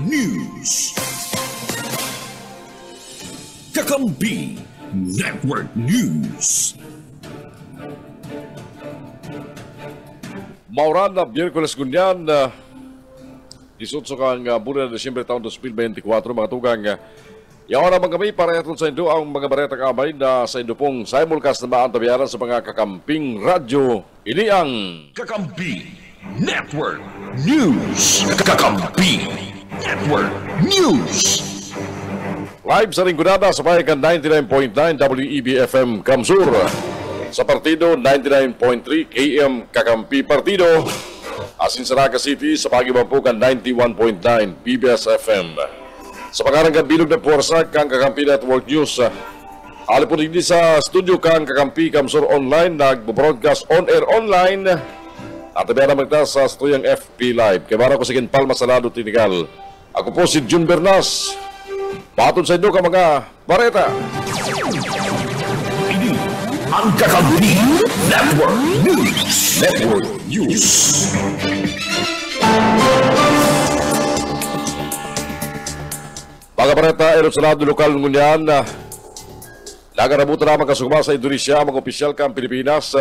News. Kakampi Network News. Mauran na Biyerkules Gunyan, isutso kang bulan na Desyembre taon 2024, mga tugang. Yawan naman kami para yaton sa Indo ang mga bareta kamay na sa Indo pong simulcast na maantabiyaran sa mga kakamping radyo. Ini ang Kakampi Network News. Kakampi Network News. live sa Rinconada sa payagan 99.9 WEB-FM Kamsur. Sa partido 99.3 KM Kakampi Partido. Asin sa Naga City sa Pagibampukan 91.9 PBS-FM. Sa pangarang bilog na puwersa kang Kakampi Network News. Alipon hindi sa studio kang Kakampi Kamsur Online, nagbo-broadcast on-air online. At tabi na magta sa studiyong FP Live. Kaya ko si Ken Palma Salado Tinigal. Ako po si Jun Bernas. Patun sa inyo ka mga bareta. Ini ang Kakampi Network News. Network News. Mga bareta, erot sa lado lokal ngunyan. Nagarabutan naman kasugma sa Indonesia, mga opisyal kang Pilipinas.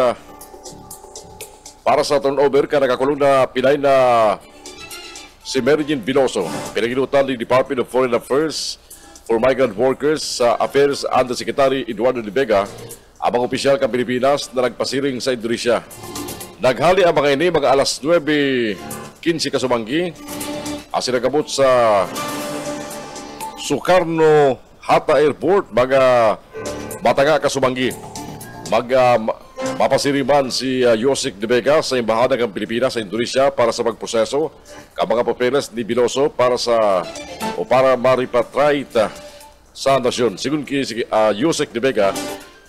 Para sa turnover ka nakakulong na Pinay na si Mergin Veloso, pinaginutan ng Department of Foreign Affairs for Migrant Workers Affairs Undersecretary Eduardo de Vega, ang mga opisyal kang Pilipinas na nagpasiring sa Indonesia. Naghali ang mga ini mga alas 9:15 kasumanggi, asin nagabot sa Sukarno Hatta Airport, mga Batanga kasumanggi. Mapasiriman si Yosek de Vega sa Embahada ng Pilipinas sa Indonesia para sa pagproseso ng mga papeles ni Veloso para maripatright sa nasyon. Sigun ki Yosek de Vega,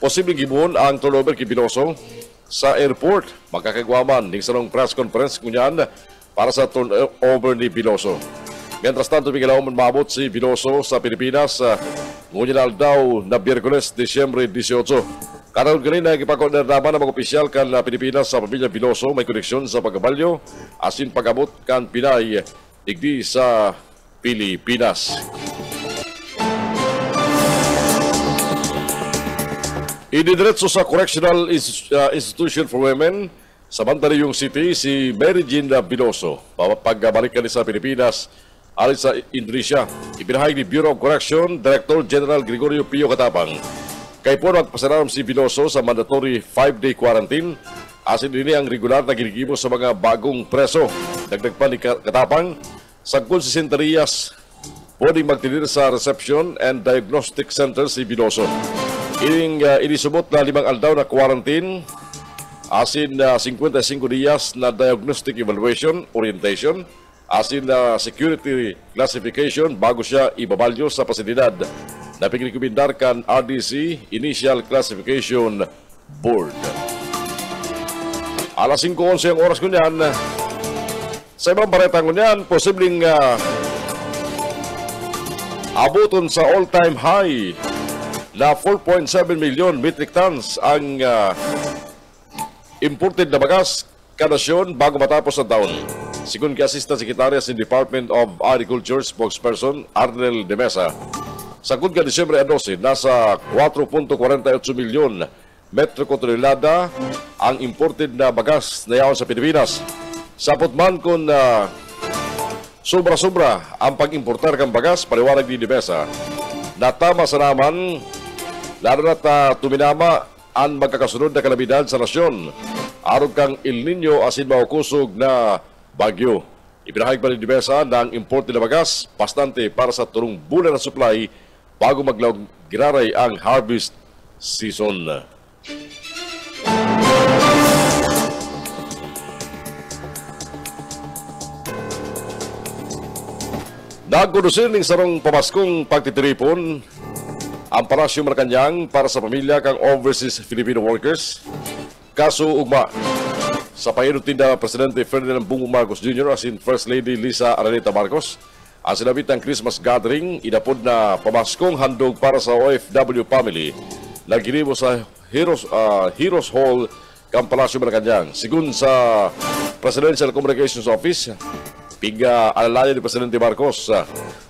posibleng gibuhon ang turnover kay Veloso sa airport. Magkakagwaman ng sarong press conference kunyan para sa turnover ni Veloso. Mientras tanto, bigalaw mabot si Veloso sa Pilipinas ngunyan daw na Biyerkules, Desyembre 18. Karoon kanina, ipagkondernaman ng mga opisyal kan Pilipinas sa pamilya Veloso may koneksyon sa pagkabalyo asin pag-abot kan Pinay digdi sa Pilipinas. Ididiretso sa Correctional Institution for Women sa Mandaluyong City si Mary Jean Veloso. Pagbalik sa Pilipinas alit sa Indonesia. Ibinahagi ni Bureau of Correction Director General Gregorio Pio Katapang. Kay po nagpasalaram si Veloso sa mandatory 5-day quarantine. Asin din ang regular na ginigimo sa mga bagong preso. Dagdag pa ni Katapang, sagkol si Sentarias, pwedeng magtinir sa Reception and Diagnostic Center si Veloso. Inisubot na 5 aldaw na quarantine, asin 55 diyas na diagnostic evaluation, orientation, asin security classification bago siya ibabalyo sa pasilidad na pinagkumindarkan RDC Initial Classification Board. Alas 5:11 ang oras ko niyan. Sa ibang baretang ko niyan, posibleng abuton sa all-time high na 4.7 million metric tons ang imported na bagas kanasyon bago matapos ang taon. Sigun kay Assistant Secretary sa Department of Agriculture spokesperson Arnel de Mesa, sa kung Disyembre 12, nasa 4.48 milyon metriko tonelada ang imported na bagas na yaon sa Pilipinas. Sapot man kung sobra-sobra ang pag-importar ng bagas, paliwanag ni Mesa, natama sa naman, lalo na't tuminama ang magkakasunod na kalamidad sa nasyon. Aron kang El Nino asin maukusog na bagyo. Ibinahagi pa ni Mesa na ang imported na bagas, bastante para sa turong bulan na supply bago maglawag giraray ang harvest season. Nagkudusin ng sarong pamaskong pagtitiripon ang Palasyo Malacanang para sa pamilya kang overseas Filipino workers. Kaso ugma sa pahinutin na Presidente Ferdinand Bongbong Marcos Jr. asin First Lady Lisa Araneta Marcos. Ang sinabit ng Christmas gathering, inapod na pamaskong handog para sa OFW family na ginimo sa Heroes Hall, Palasyo Malacanang. Sigun sa Presidential Communications Office, piga alalayan ni Presidente Marcos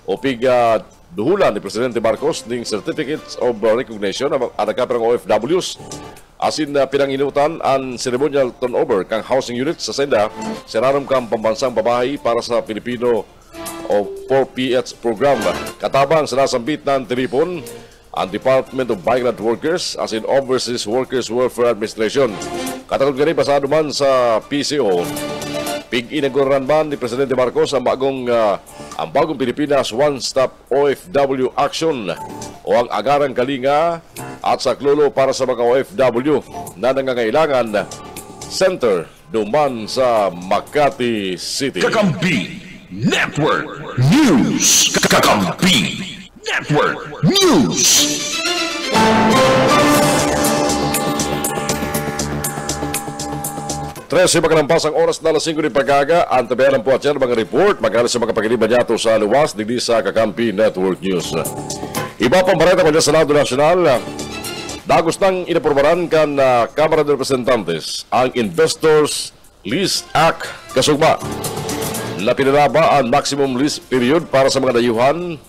o piga duhulan ni Presidente Marcos ning certificates of recognition ang nagkaperang OFWs. Asin pinanginutan ang ceremonial turnover kang housing units sa senda sinaram kang pambansang babae para sa Filipino o 4PH program. Katabang sinasambit ng telefon ang Department of Migrant Workers as in Overseas Workers Welfare Administration. Katagod gani pasado man sa PCO, pig-inauguran man ni Presidente Marcos ang bagong Pilipinas One-Stop OFW Action o ang agarang kalinga at saklolo para sa mga OFW na nangangailangan center duman sa Makati City. Kakampi Network News. Kakampi Network News. Tres magkalampasang oras na alas 5 ni pagaga ang tabayan ng puwatser mga report magkala sa mga pagkiliban niyato sa luwas digdi sa Kakampi Network News. Iba pang bareta kanya sa Senado Nacional, dagos nang inaprobaran kan Kamara de Representantes ang Investors Lease Act kasugba na pinalaba ang maximum lease period para sa mga dayuhan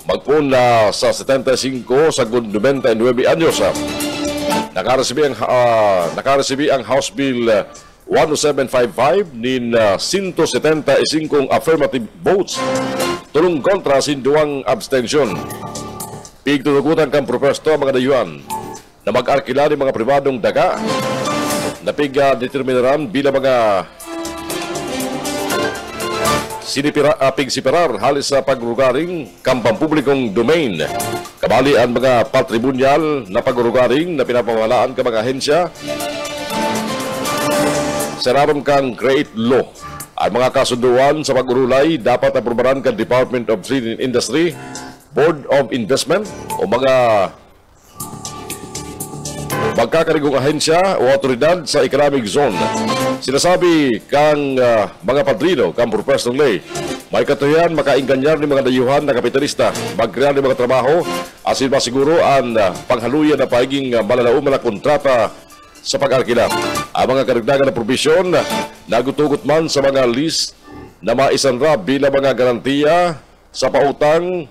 magpun na sa 75 sa 99 anyos. Nakaresibi ang House Bill 10755 nin 175 affirmative votes, tulong kontra sin duwang abstention. Pigtutugutan kang propesto ang mga dayuhan na mag-arkila ng mga pribadong daga na pig-determinaran bilang mga pigsipirar halis sa pagrugaring kampampublikong domain. Kabali ang mga patrimonyal na pagrugaring na pinapamahalaan ka mga ahensya. Sararam kang create law. Ang mga kasunduan sa pag-urulay dapat aprobaran ka Department of Trade and Industry, Board of Investment o mga magkakarigong ahensya o otoridad sa economic zone. Sinasabi kang mga padrino, kang professional lay, may katuyan makainganyar ni mga dayuhan na kapitalista, magkrear ni mga trabaho, asin masiguro ang panghaluyan na paiging malalaom na kontrata sa pag-arkila. Ang mga karagdagan na probisyon nagutugot man sa mga lease na maisanra bilang mga garantiya sa pautang.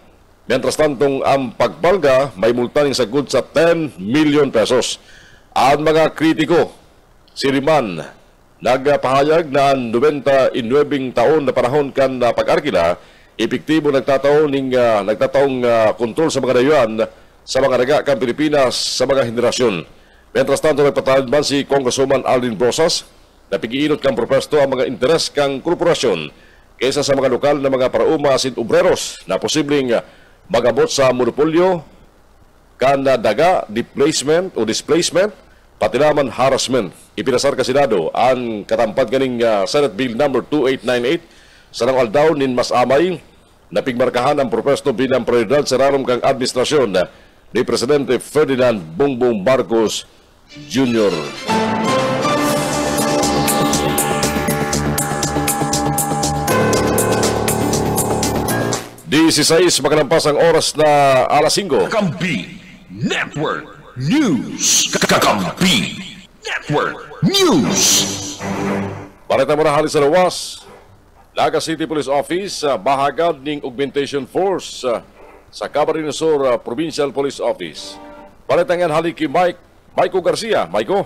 Mientras tantong ang pagbalga may multa ng sagud sa 10 million pesos. Ang mga kritiko, si Riman, nagpahayag na ang 99 taon na panahon kan pag-arkila, epektibo nagtataong kontrol sa mga dayuhan sa mga daga kang Pilipinas sa mga henerasyon. Mientras tanto, nagpatawad man si Congresswoman Alvin Brosas na pigiinot kang propesto ang mga interes kang korporasyon kaysa sa mga lokal na mga parauma asin obreros na posibleng magabot sa monopolyo, kana daga, displacement, pati naman harassment. Ipinasar ka Senado ang katampad ganing Senate Bill number 2898 sa nangaldaw nin mas amay na pigmarkahan ang propesto bilang prioridad sa rarom kang administrasyon ni Presidente Ferdinand Bongbong Marcos Jr. 16 magkalampas ang oras na alas 5. Kakampi Network News. Kakampi Network News. Parita mo na halis sa luwas. Naga City Police Office, bahagad ning augmentation force sa Camarines Sur Provincial Police Office. Parita nga haliki Maiko Garcia. Maiko.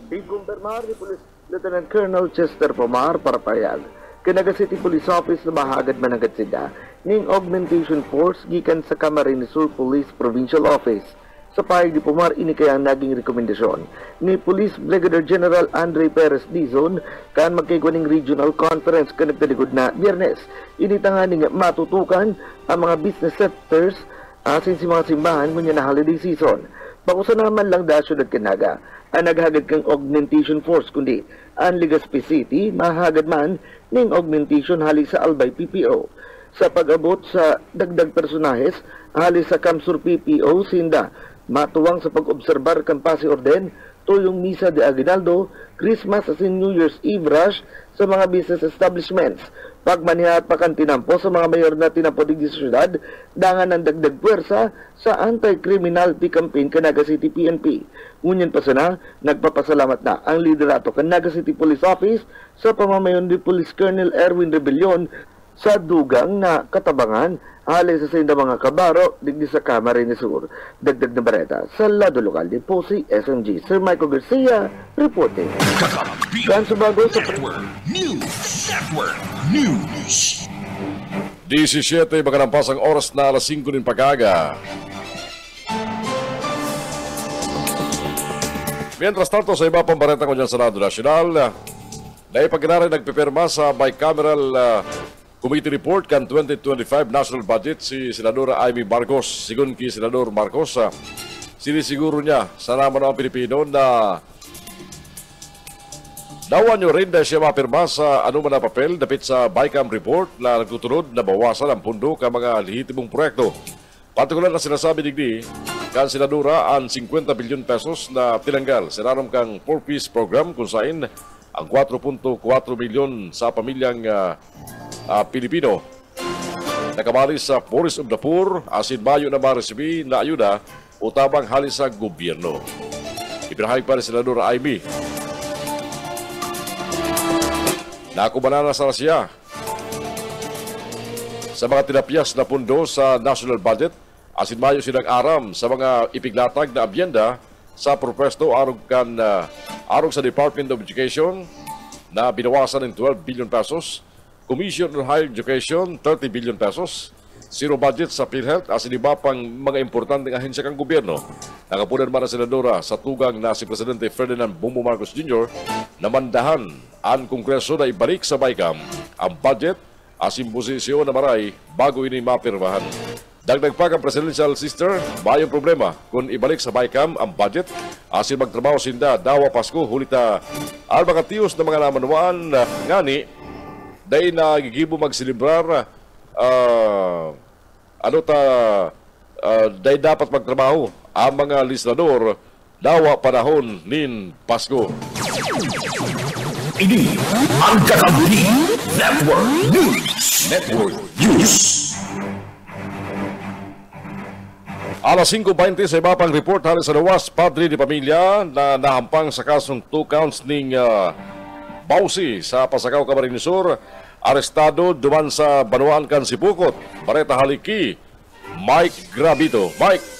Ikumpirmar ni Police Lieutenant Colonel Chester Pomar para payag. Kanaga City Police Office na bahagad managad sida ning augmentation force gikan sa Camarines Sur Police Provincial Office. Sa payag di Pomar ini kaya naging rekomendasyon ni Police Brigadier General Andre Perez Dizon kan magkaykuning regional conference kanagtaligod na Biyernes. Initanganing matutukan ang mga business sectors asin si mga simbahan ngunya na holiday season. Bakusa naman lang da syudad kanaga ang naghagad kang augmentation force kundi ang Legazpi City mahagad man ning augmentation halis sa Albay PPO. Sa pag-abot sa dagdag personahes halis sa Kamsur PPO sinda matuwang sa pag-obserbar kang pasi orden tuyong Misa de Aguinaldo, Christmas as in New Year's Eve rush sa mga business establishments Pagmanihat pa kan tinampo sa mga mayor na tinampo digdi sa syudad, dangan ang dagdag puwersa sa anti-criminality campaign kan Naga City PNP. Ngunyan pa sana, nagpapasalamat na ang liderato kan Naga City Police Office sa pamamayon ni Police Colonel Erwin Rebellion sa dugang na katabangan halin sa sinda mga kabaro digdi sa Camarines Sur. Dagdag na bareta sa lado lokal din po si SMG Sir Michael Garcia reporting. Gan sa bago sa Network News. 17 magalampas ang oras na alas 5 ng pag-aga. Mientras tanto, sa iba pang bareta ko dyan sa Senado Nacional, naipagkinarin nagpipirma sa bicameral committee report kan 2025 national budget si Senadora Amy Marcos. Sigun ki Senador Marcos, sinisiguro niya sa naman ng Pilipino na dawan nyo rin na siya mapirma sa anuman na papel dapit sa BICAM report na nagtutunod na bawasan ang pundo ka mga lehitimong proyekto. Partikular na sinasabi digdi kan Senadora ang 50 bilyon pesos na tinanggal sa naram kang 4-piece program kung saan ang 4.4 milyon sa pamilyang Pilipino nakamalis sa Forest of the Poor asin mayo na maresibi na ayuda o tabang halis sa gobyerno. Ipinahayag pa ni Senadora Amy nakubanana sa siya sa mga tinapyas na pundo sa national budget asin mayo silang aram sa mga ipiglatag na abyenda sa propwesto arog sa Department of Education na binawasan ng 12 billion pesos, Commission on Higher Education 30 billion pesos, zero budget sa PhilHealth asin iba pang mga importanteng ahensya kang gobyerno. Nakapunan man ang Senadora sa tugang na si Presidente Ferdinand Bongbong Marcos Jr. na mandahan ang Kongreso na ibalik sa BICAM ang budget asin posisyon na maray bago ini mapirmahan. Dagdag pa ang presidential sister, bayong problema kung ibalik sa BICAM ang budget asin magtrabaho sinda dawa Pasko hulita ang mga tiyos na mga namanuan ngani dahil nagigibo magsilibrar dahil dapat magtrabaho ang mga legislador dawa panahon nin Pasko. Ini ang Kakampi Network News. Alas 5:20 sa iba pang report halos sa Lawas, padre de pamilya na nahampang sa kasong 2 counts ning bawsi sa Pasakaw, Camarines Sur, arestado duman sa Banuan kan Sipukot. Bareta haliki, Mike Gravito. Mike.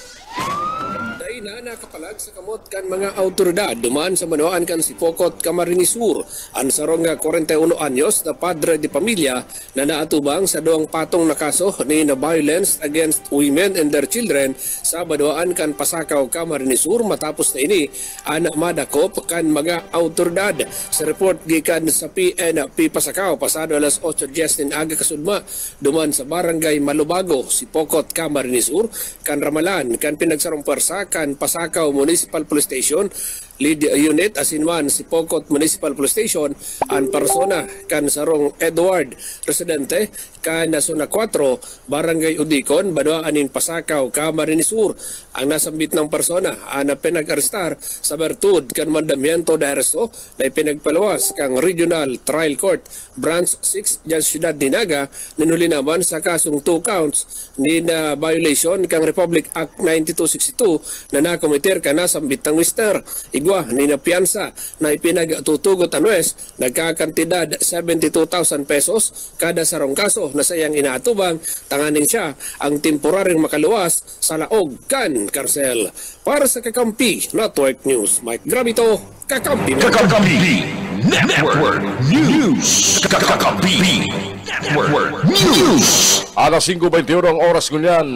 Na nakapalag sa kamot kan mga autoridad dumaan sa Banuan kan Sipokot, Camarines Sur ang sarong 41 anyos na padre de pamilya na naatubang sa duang patong na kaso ni na violence against women and their children sa Banuan kan Pasakaw, Camarines Sur matapos na ini anak madakop kan mga autoridad. Sa report gikan sa PNP Pasakaw pasado alas 8:10 aga kasudma duman sa barangay Malubago, Sipokot, Camarines Sur kan ramalan kan pinagsarong pwersa kan Pasakaw Municipal Police Station lead unit asinman Sipokot Municipal Police Station ang persona kan sarong Edward residente kan Zona 4 Barangay Udikon Banuan in Pasakaw, Camarines Sur. Ang nasambit ng persona na pinag-arestar sa bertud kan mandamiento de aresto na pinagpalawas kang Regional Trial Court Branch 6 dyan Siyudad Dinaga ninuli naman sa kasong 2 counts ni na violation kang Republic Act 9262 na nakomiter ka nasambit ng mister. Igwa ni na piyansa na ipinagtutugot anues nagkakantidad 72,000 pesos kada sarong kaso na sayang inaatubang tanganin siya ang temporaryong makaluwas sa laog kan karsel. Para sa Kakampi Network News, Mike Gravito, Kakampi Network News. Kakampi Network News. Alas 5:21 ang oras ngunyan.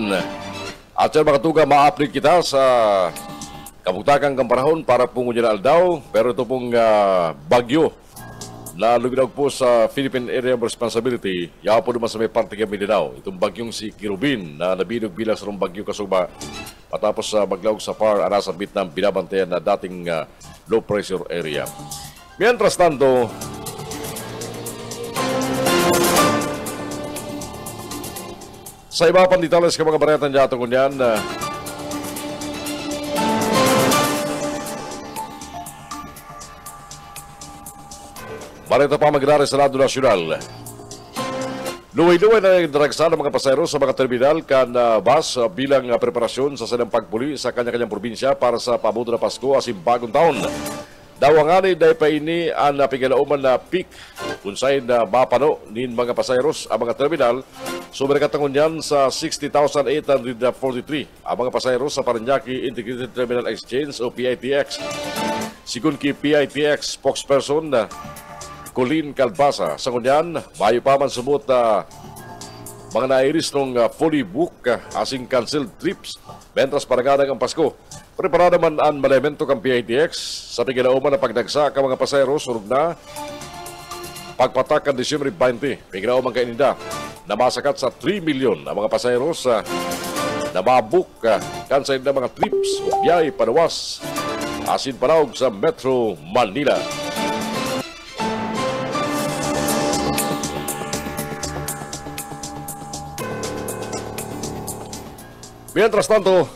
At yan mga tuga, ma-update kita sa kabuktakan kang panahon para pungunyan aldaw. Pero ito pong bagyo na luminaw po sa Philippine Area of Responsibility, yaw po naman sa may parte kami Mindanao. Itong bagyong si Kirubin na nabinog bilang sa bagyo kasugba matapos maglawag sa PAR anasabit ng binabantayan na dating low pressure area. Mientras tanto, sa iba pang detalles ka mga baretan dyan kung yan, bareta pa magdari sa Lado Nacional. Luway-luway na nagdaragsa ng mga pasahero sa mga terminal kan bus bilang preparasyon sa sanang pagpuli sa kanya-kanyang probinsya para sa pabuto na Pasko asin bagong taon. Dawanganay dahil pa ini ang napigilauman na peak kung saan mapano nin mga pasaheros ang mga terminal. Sumerkatangon yan sa 60,843 ang mga pasaheros sa Parañaque Integrated Terminal Exchange o PITX. Sigun ki PITX spokesperson Colleen Calbasa, sa kunyan, mayo pa man sumot mga nairis ng fully book asing canceled trips mentras paraganang ang Pasko. Preparada man ang malemento kang PITX sa pigilauman na pagdagsa ka mga pasayro surug na pagpatak ang Disyembre 20. Pigilauman kay Ninda na masakat sa 3 milyon ang mga pasayro sa nababook kan sa mga trips o biyay panawas asin panawag sa Metro Manila. Mientras tanto,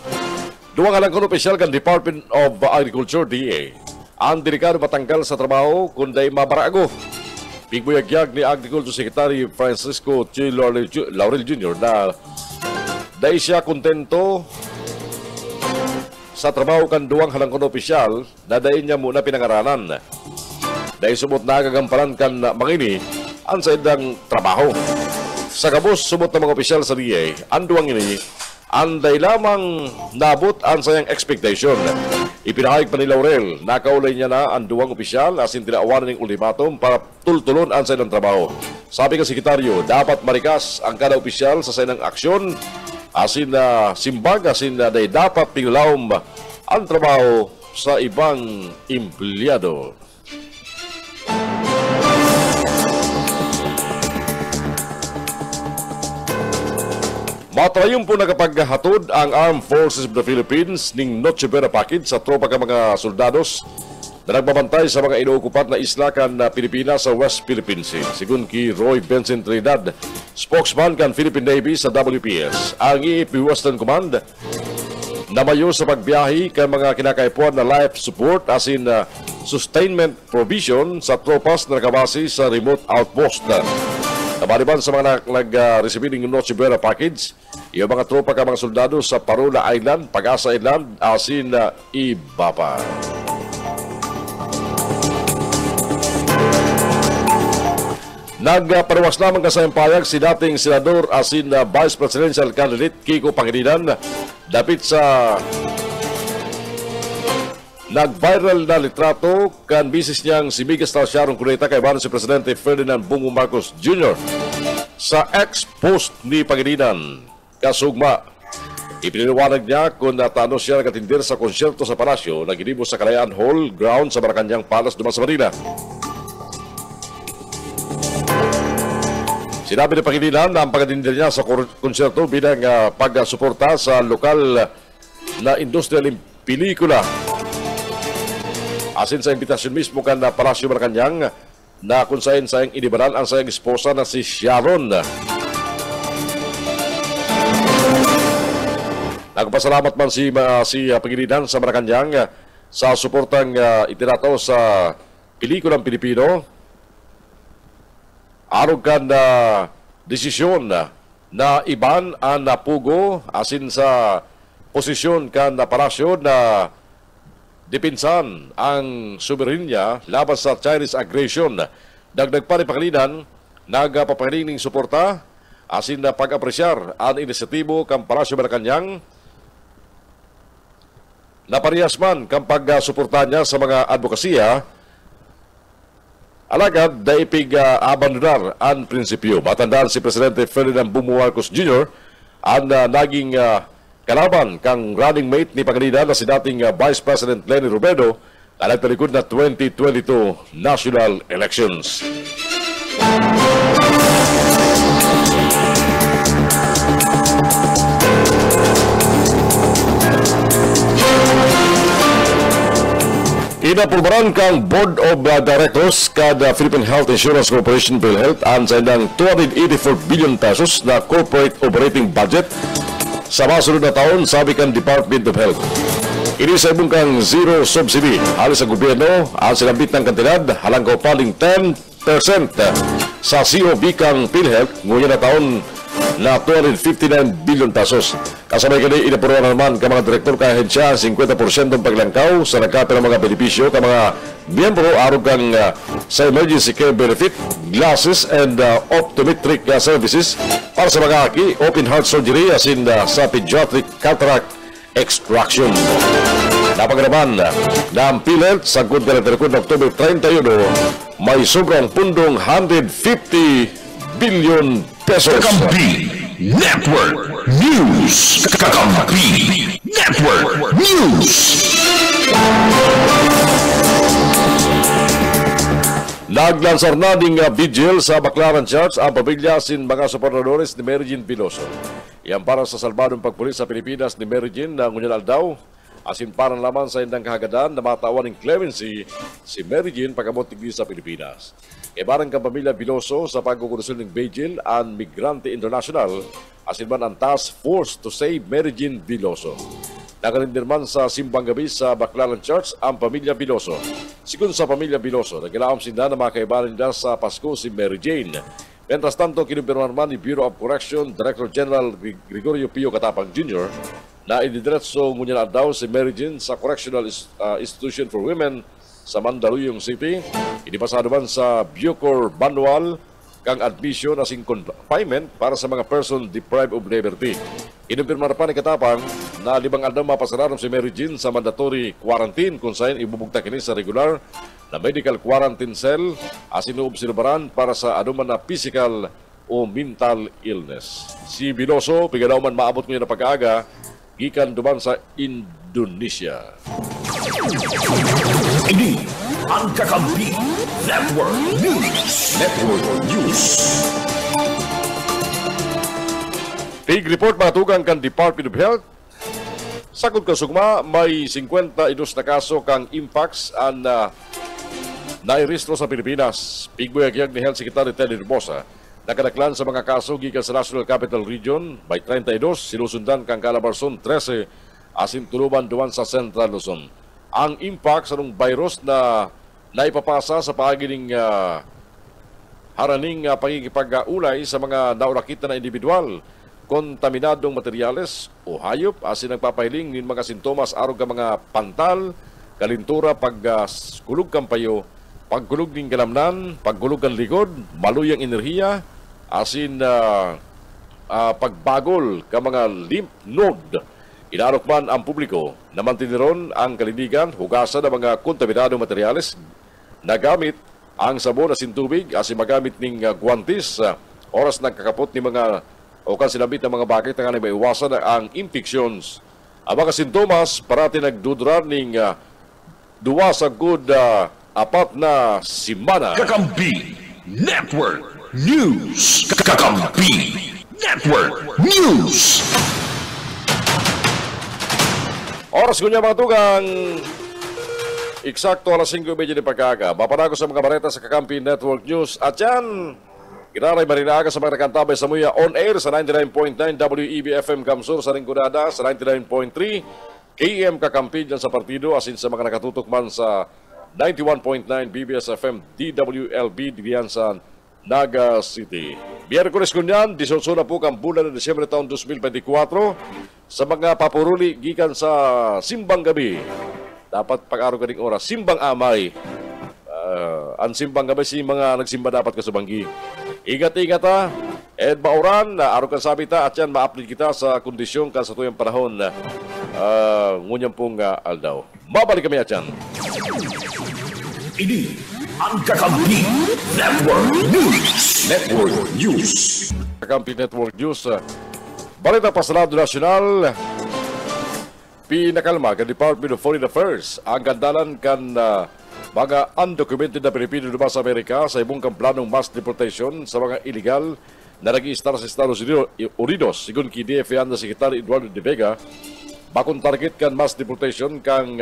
duwa nga lang kung opisyal kan Department of Agriculture, DA, ang delikado matanggal sa trabaho kundi mabarago. Pigbuyagyag ni Agriculture Secretary Francisco Ch. Laurel Jr. na dahil siya kontento sa trabaho kan duwang halangkon opisyal na dahil niya muna pinangaranan. Dahil sumot na agagamparan kan mangini ang sa idang trabaho. Sa kabos, sumot na mga opisyal sa DA, ang duwang ini, anday lamang nabot ang sayang expectation. Ipinahayag pa ni Laurel, nakaulay niya na ang duwang opisyal asin tinaawanan ng ultimatum para tultulon ang sayang trabaho. Sabi ng sekretaryo, dapat marikas ang kada opisyal sa sayang aksyon asin na simbag asin na dapat pinulawm ang trabaho sa ibang empleyado. Matrayong po nakapaghatod ang Armed Forces of the Philippines ning Noche Buena package sa tropa ka mga soldados na nagbabantay sa mga inuokupat na isla kan Pilipinas sa West Philippine Sea. Sigun ki Roy Benson Trinidad, spokesman kan Philippine Navy sa WPS, ang EAP Western Command namayo sa pagbiyahe kan mga kinakaipuan na life support asin sustainment provision sa tropas na nakabase sa remote outpost. Kabaliban sa mga nag-receive ng Noche Buena package, yung mga tropa ka mga soldado sa Parola Island, Pag-asa Island, asin iba pa. Nagparawas lamang kasampayag si dating senador asin Vice Presidential Candidate Kiko Pangilinan dapit sa nag-viral na litrato kan bisis niyang si Miguel Sharon Cuneta kay si Presidente Ferdinand Bongbong Marcos Jr. Sa ex-post ni Pangilinan kasugma, ipiniliwanag niya kung natano siya nagatindir sa konsyerto sa palasyo na ginibo sa Kalayaan Hall ground sa Malacanang Palace, Dumas, Manila. Sinabi ni Pangilinan na ang pagkatindir niya sa konsyerto bilang pagsuporta sa lokal na industrial pelikula asin sa imbitasyon mismo kan na Palasyo Malacanang na kung saan sayang inibaran ang sayang esposa na si Sharon. Nagpasalamat man si Pangilinan sa Malacanang sa suportang itinataw sa pelikulang Pilipino. Arog kan desisyon na iban ang napugo asin sa posisyon kan na Palasyo na dipinsan ang soberenya laban sa Chinese aggression. Dagdag pa ni Pangilinan, nagpapahiling suporta asin na pag-apresyar ang inisyatibo kang Palasyo Malacanang na parehas man kang pag-suporta niya sa mga advokasya alagad daipig abandonar ang prinsipyo. Matandaan si Presidente Ferdinand Bongbong Marcos Jr. ang naging kalaban kang running mate ni Pangilinan na si dating Vice President Leni Robredo na nagtalikod na 2022 national elections. Inapulbaran kang Board of Directors kada Philippine Health Insurance Corporation PhilHealth ang sa ilang 284 billion pesos na corporate operating budget sa masunod na taon, sabi kan Department of Health. Ini sa ibong kang zero subsidy. Halos sa gobyerno, ang sinabit ng kantidad, halanggaw paling 10% sa COB kang PhilHealth ngunya na taon na 259 billion pesos. Kasabay kani inapuruan naman ka mga direktor ka ahensya 50% paglangkaw sa nagkapira mga benepisyo ka mga miyembro aron kang sa emergency care benefit, glasses and optometric services para sa mga aki, open heart surgery as in sa pediatric cataract extraction. Napaganaman na ang PhilHealth sa good na record na October 31 may sobrang pundong 150 billion pesos. Kakampi Network News. Kakampi Network News. Naglansar na ding vigil sa Baclaran Church ang pamilya sin mga suportadores ni Mary Jean Piloso. Yan para sa salbadong pagpulis sa Pilipinas ni Mary Jean na ngunyan aldaw. Asin parang laman sa indang kahagadan na matawan ng clemency si Mary Jean pagkamot tigli sa Pilipinas. Ibarang kang pamilya Piloso sa pagkukunusun ng Vigil and Migrante International asin man ang task force to save Mary Jean Piloso. Nakarindirman sa simbang gabi sa Baclaran Church ang pamilya Piloso. Sigun sa pamilya Piloso, nagkalaam sinda na makaibarin nila sa Pasko si Mary Jane. Mientras tanto, kinumpirman naman ni Bureau of Correction Director General Gregorio Pio Katapang Jr. na ididiretso ngunyan daw si Mary Jean sa Correctional Institution for Women sa Mandaluyong City. Inipasado man sa Bucor Manual kang admission as in confinement para sa mga person deprived of liberty. Inumpirma pa ni Katapang na 5 aldaw mapasararam si Mary Jean sa mandatory quarantine kung saan ibubugta kini sa regular na medical quarantine cell as inuob sinubaran para sa anuman na physical o mental illness. Si Piloso, pigadaw man maabot ngayon na pag-aaga, gikan duman sa Indonesia. Ini ang Kakampi Network News. Network News. Big report matugang kan Department of Health. Sakot kasugma, may 52 na kaso kang Impax ang nairistro sa Pilipinas. Pigboyagyag ni Health Secretary Teddy Herbosa. Nakadaklan sa mga kaso gikan sa National Capital Region by 32, sinusundan kang Calabarzon 13, asin tuluban duwan sa Central Luzon. Ang impact sa nung virus na naipapasa sa pagiling haraning pagkikipag-ulay sa mga naurakita na individual, kontaminadong materyales o hayop, asin nagpapahiling ng mga sintomas arog ka mga pantal, kalintura, pagkulog kang payo, pagkulog ng galamnan, pagkulog kang likod, maluyang enerhiya, asin pagbagol ka mga lymph node. Inaalok man ang publiko na mantiniron ang kalinigan, hugasan ng mga kontaminadong materyales, nagamit ang sabon asin tubig, asin magamit ng guantes, oras nagkakapot ni mga o kan sinabit ng mga bakit na may iwasan ang infections. Ang mga sintomas, parati nagdudra ng duwa sa good apat na simana. Kakampi Network News. Kakampi Network News. Oras ko niya mga tugang. Eksakto alas 5:30 ng pagkaga. Mapanago sa mga bareta sa Kakampi Network News. At yan, kinaray marinaga sa mga nakantabay sa Muya on air sa 99.9 WEB-FM Kamsur sa Ringgodada, sa 99.3 KM Kakampi dyan sa partido, asin sa mga nakatutok man sa 91.9 BBS-FM DWLB diyan sa Naga City. Miyerkules kunyan, 18 na po kang bulan ng Desyembre taon 2024 sa mga papuruli gikan sa Simbang Gabi. Dapat pag-araw ka ding oras, Simbang Amay. Ang Simbang Gabi si mga nagsimba dapat ka sa banggi. Ingat-ingat ha. Ed Bauran, araw kan sabi ta at yan ma-update kita sa kondisyon ka sa tuyang panahon na ngunyang pong aldaw. Mabalik kami at yan. Ini ang Kakampi Network News. Network News. Kakampi Network News. Balita Pasarado Nacional. Pinakalma kan Department of Foreign Affairs ang gandalan kan mga undocumented na Pilipino lumabas sa Amerika sa ibong planong mass deportation sa mga illegal na nag-i-star sa Estados Unidos. Sigun ki DFA na Secretary Eduardo de Vega, bakong target kan mass deportation kang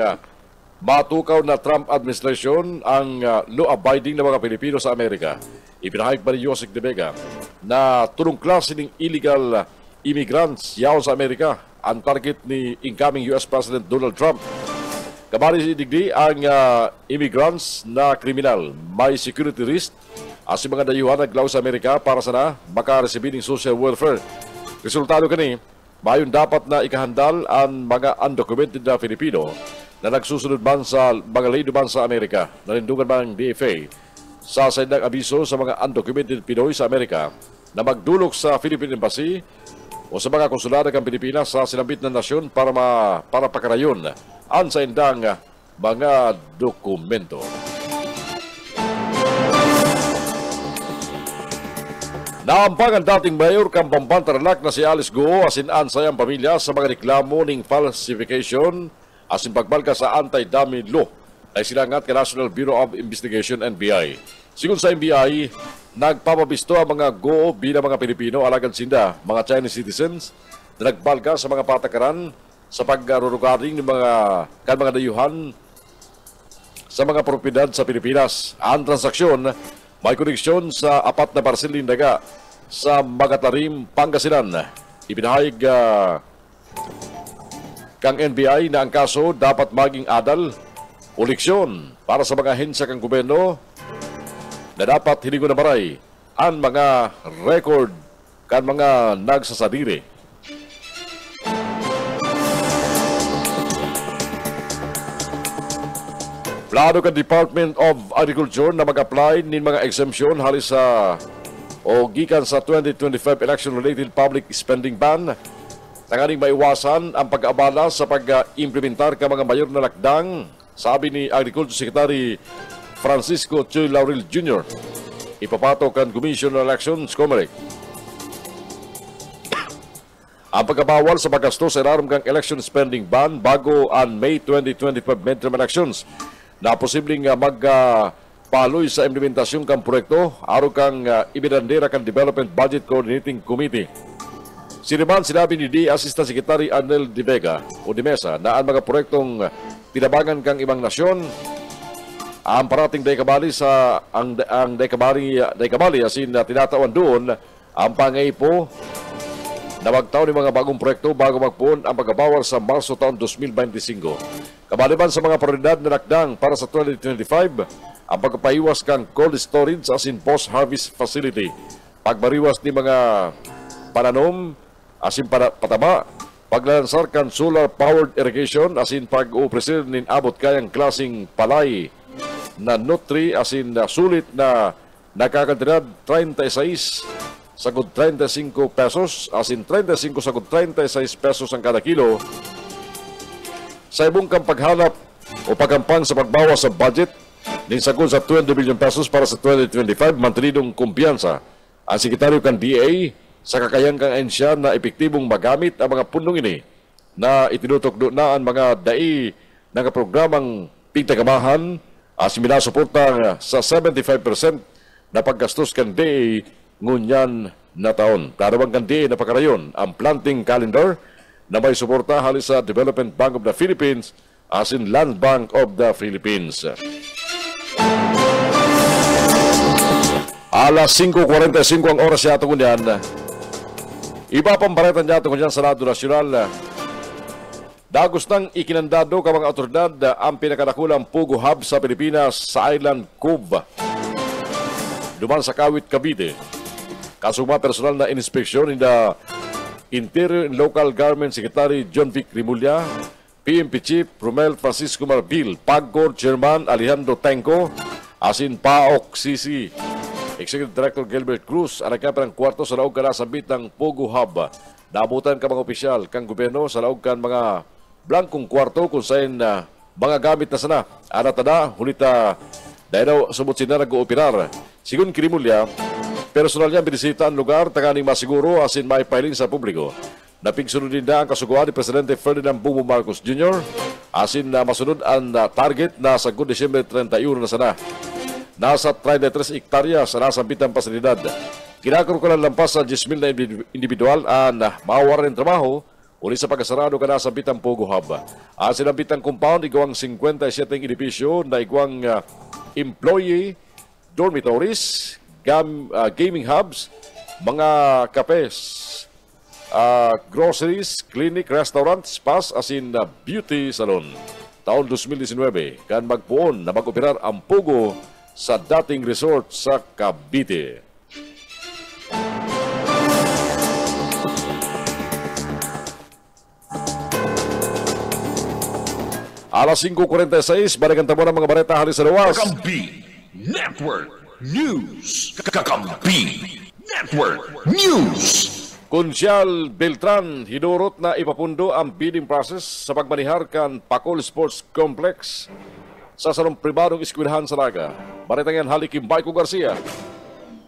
matukaw na Trump administration ang law-abiding na mga Pilipino sa Amerika. Ipinahayag pa ni Yosek de Vega na tulong klase ng illegal immigrants yaon sa Amerika ang target ni incoming US President Donald Trump. Kabali si digdi ang immigrants na kriminal, may security risk As mga dayuhan naglaw sa Amerika para sana makaresibir ng social welfare. Resultado kani, mayon dapat na ikahandal ang mga undocumented na Filipino na nagsusunod man sa mga lay duman sa Amerika. Nanindugan man ang DFA sa saydang abiso sa mga undocumented Pinoy sa Amerika na magdulok sa Philippine Embassy o sa mga konsulado ng Pilipinas sa silambit na nasyon para pakarayon ang saindang mga dokumento. Naampang ang dating mayor kang Bambantarlac na si Alice Guo asin sayang pamilya sa mga reklamo ng falsification asin pagbalka sa anti-dummy law ay silangat ka National Bureau of Investigation NBI. Sigun sa NBI, nagpapabisto ang mga Guo bilang mga Pilipino alagad sinda mga Chinese citizens na nagbalka sa mga patakaran sa pagrurugaring ng mga dayuhan sa mga propiedad sa Pilipinas. Ang transaksyon may koneksyon sa 4 na parselin daga sa Magatarim, Pangasinan. Ipinahayag kang NBI na ang kaso dapat maging adal o leksyon para sa mga hensya kang gobyerno na dapat hindi ko namaray ang mga record kan mga nagsasadiri. Plano ka Department of Agriculture na mag-apply nin mga exemption halis sa o gikan sa 2025 election-related public spending ban. Tanganing maiwasan ang pag-aabala sa pag-implementar ka mga mayor na lakdang, sabi ni Agriculture Secretary Francisco Choy Laurel Jr. Ipapatok ang Commission on Elections, COMELEC. Ang pagkabawal sa paggastos ay raram kang election spending ban bago ang May 2025 midterm elections na posibleng magpaloy sa implementasyon kang proyekto araw kang ibinandera kang Development Budget Coordinating Committee. Siniman sinabi ni Assistant Secretary Arnel De Vega o De Mesa na ang mga proyektong tinabangan kang ibang nasyon ang parating daykabali sa ang daykabali asin na tinatawan doon ang pangaipo na magtaon ng mga bagong proyekto bago magpuon ang pagbabawal sa Marso taon 2025. Kabaliban sa mga prioridad na lakdang para sa 2025, ang pagpapaiwas kang cold storage asin post-harvest facility, pagbariwas ni mga pananom asin pataba, paglalansar kang solar-powered irrigation asin pag-upresir nin abot kayang klaseng palay na nutri asin sulit na nakakantidad 36 sagod 35 pesos asin 35 sagod 36 pesos ang kada kilo. Sa ibong kang paghanap o pagampang sa pagbawas sa budget ng sagod sa 20 billion pesos para sa 2025, mantinidong kumpiyansa ang sekretaryo kang DA sa kakayang kang ensya na epektibong magamit ang mga pundong ini na itinutok doon na ang mga dai ng programang pigtagamahan as minasuporta sa 75% na paggastos kang DA ngunyan na taon. Karawang kang DA na pakarayon ang planting calendar na may suporta halis sa Development Bank of the Philippines as in Land Bank of the Philippines. Alas 5:45 ang oras yato kunyan. Iba pang baritan yato kunyan sa Senado Nasyonal. Dagos nang ikinandado ka mga otoridad ang pinakadakulang Pugo Hub sa Pilipinas sa Island Cove. Duman sa Kawit, Cavite. Kasuma personal na inspeksyon in the Interior and Local Government Secretary John Vic Rimulya, PMP Chief Romel Francisco Marbil, PAGCOR Chairman Alejandro Tenco, asin PAOK CC, Executive Director Gilbert Cruz, ang nagkaperang kwarto sa laog ka na sabit ng Pugo Hub. Naabutan ka mga opisyal kang gobyerno sa laog kan mga blankong kwarto kung saan mga gamit na sana. Anatada, hulita, dahil daw sumutsin na nag-ooperar. Sigun Kirimulya, personal niya binisita ang lugar, tanganing masiguro asin may filing sa publiko. Napigsunod din na ang kasuguan ni Presidente Ferdinand Bongbong Marcos Jr. asin na masunod ang target na sa Disyembre 31 na sana. Nasa 33 hektarya sa nasambitang pasilidad. Kinakaroon lampas sa 10,000 na individual ang mawawaran ng trabaho uli sa pagkasarado ka nasa bitang Pugo Hub. Asin ang bitang compound, igawang 57 edipisyo na igawang employee dormitories, gaming hubs, mga kapes, groceries, clinic, restaurant, spas, asin beauty salon. Taon 2019, kan magpuon na mag-operar ang Pugo sa dating resort sa Cavite. Alas 5:46, balikan tamo ng mga balita halis sa luwas. Kakampi Network News. Kakampi Network News. Konsyal Beltran hinurot na ipapundo ang bidding process sa pagmanihar kan Pacol Sports Complex sa salong pribadong eskwelahan sa Naga. Balitang yan halik kay Baiko Garcia.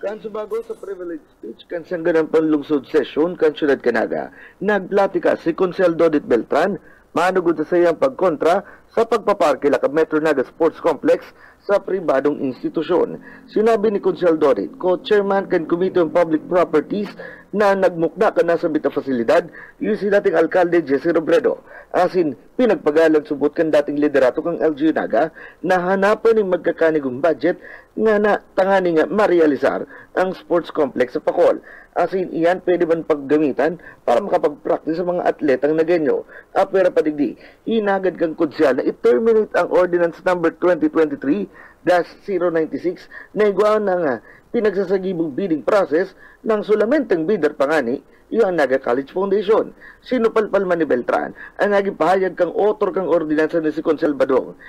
Kan subago sa privilege speech kan sangganang panlungsod session kan Syudad Canaga, nagplatika si Konsel Dodit Beltran manugod sa iyang pagkontra sa pagpaparke lakab Metro Naga Sports Complex sa pribadong institusyon. Sinabi ni Konsel Dodit, co-chairman kan Committee on Public Properties na nagmukda ka na sa bita fasilidad, yung si dating alkalde Jesse Robredo. Asin, pinagpagalang subot kan dating liderato kang LGU Naga na hanapan ng magkakanigong budget nga na tangani nga marealisar ang sports complex sa Pacol. Asin, iyan pwede man paggamitan para makapag-practice sa mga atletang nagenyo. Apera padigdi, inagad kang konsyal na i-terminate ang Ordinance Number 2023-096 na igwaan na nga pinagsasagibong bidding process ng sulamenteng bidder pangani yung Naga College Foundation. Sinupalpal man ni Beltran ang naging pahayag kang author kang ordinansa ni si Konsel Badong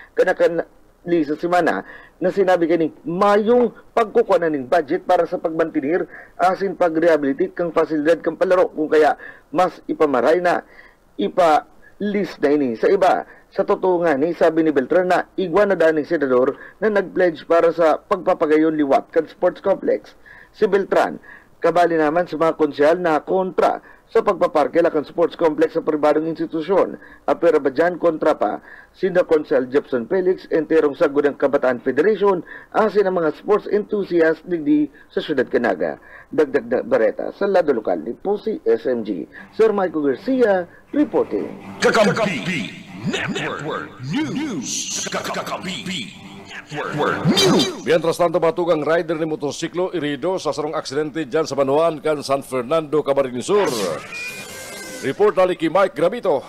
Lisa Simana na sinabi kani mayong pagkukuha ng budget para sa pagmantinir asin pag-rehabilitate kang pasilidad kang palaro kung kaya mas ipamaray na ipa-list na ini sa iba. Sa totoo nga ni sabi ni Beltran na igwa na daning senador na nag-pledge para sa pagpapagayon liwat kan sports complex. Si Beltran kabali naman sa mga konsyal na kontra sa pagpaparke lakan sports complex sa pribadong institusyon. Apera ba dyan kontra pa sina Konsel Jepson Felix, enterong sagod ng Kabataan Federation, asin ang mga sports enthusiast digdi sa Syudad Canaga. Dagdag na bareta sa lado lokal ni Pusi SMG. Sir Michael Garcia reporting. Kakampi Network News. Kakampi Network News. Mientras tanto, matugang rider ni motorsiklo irido sa sarong aksidente dyan sa Banuan kan San Fernando, Camarines Sur. Report ali kay Mike Gravito.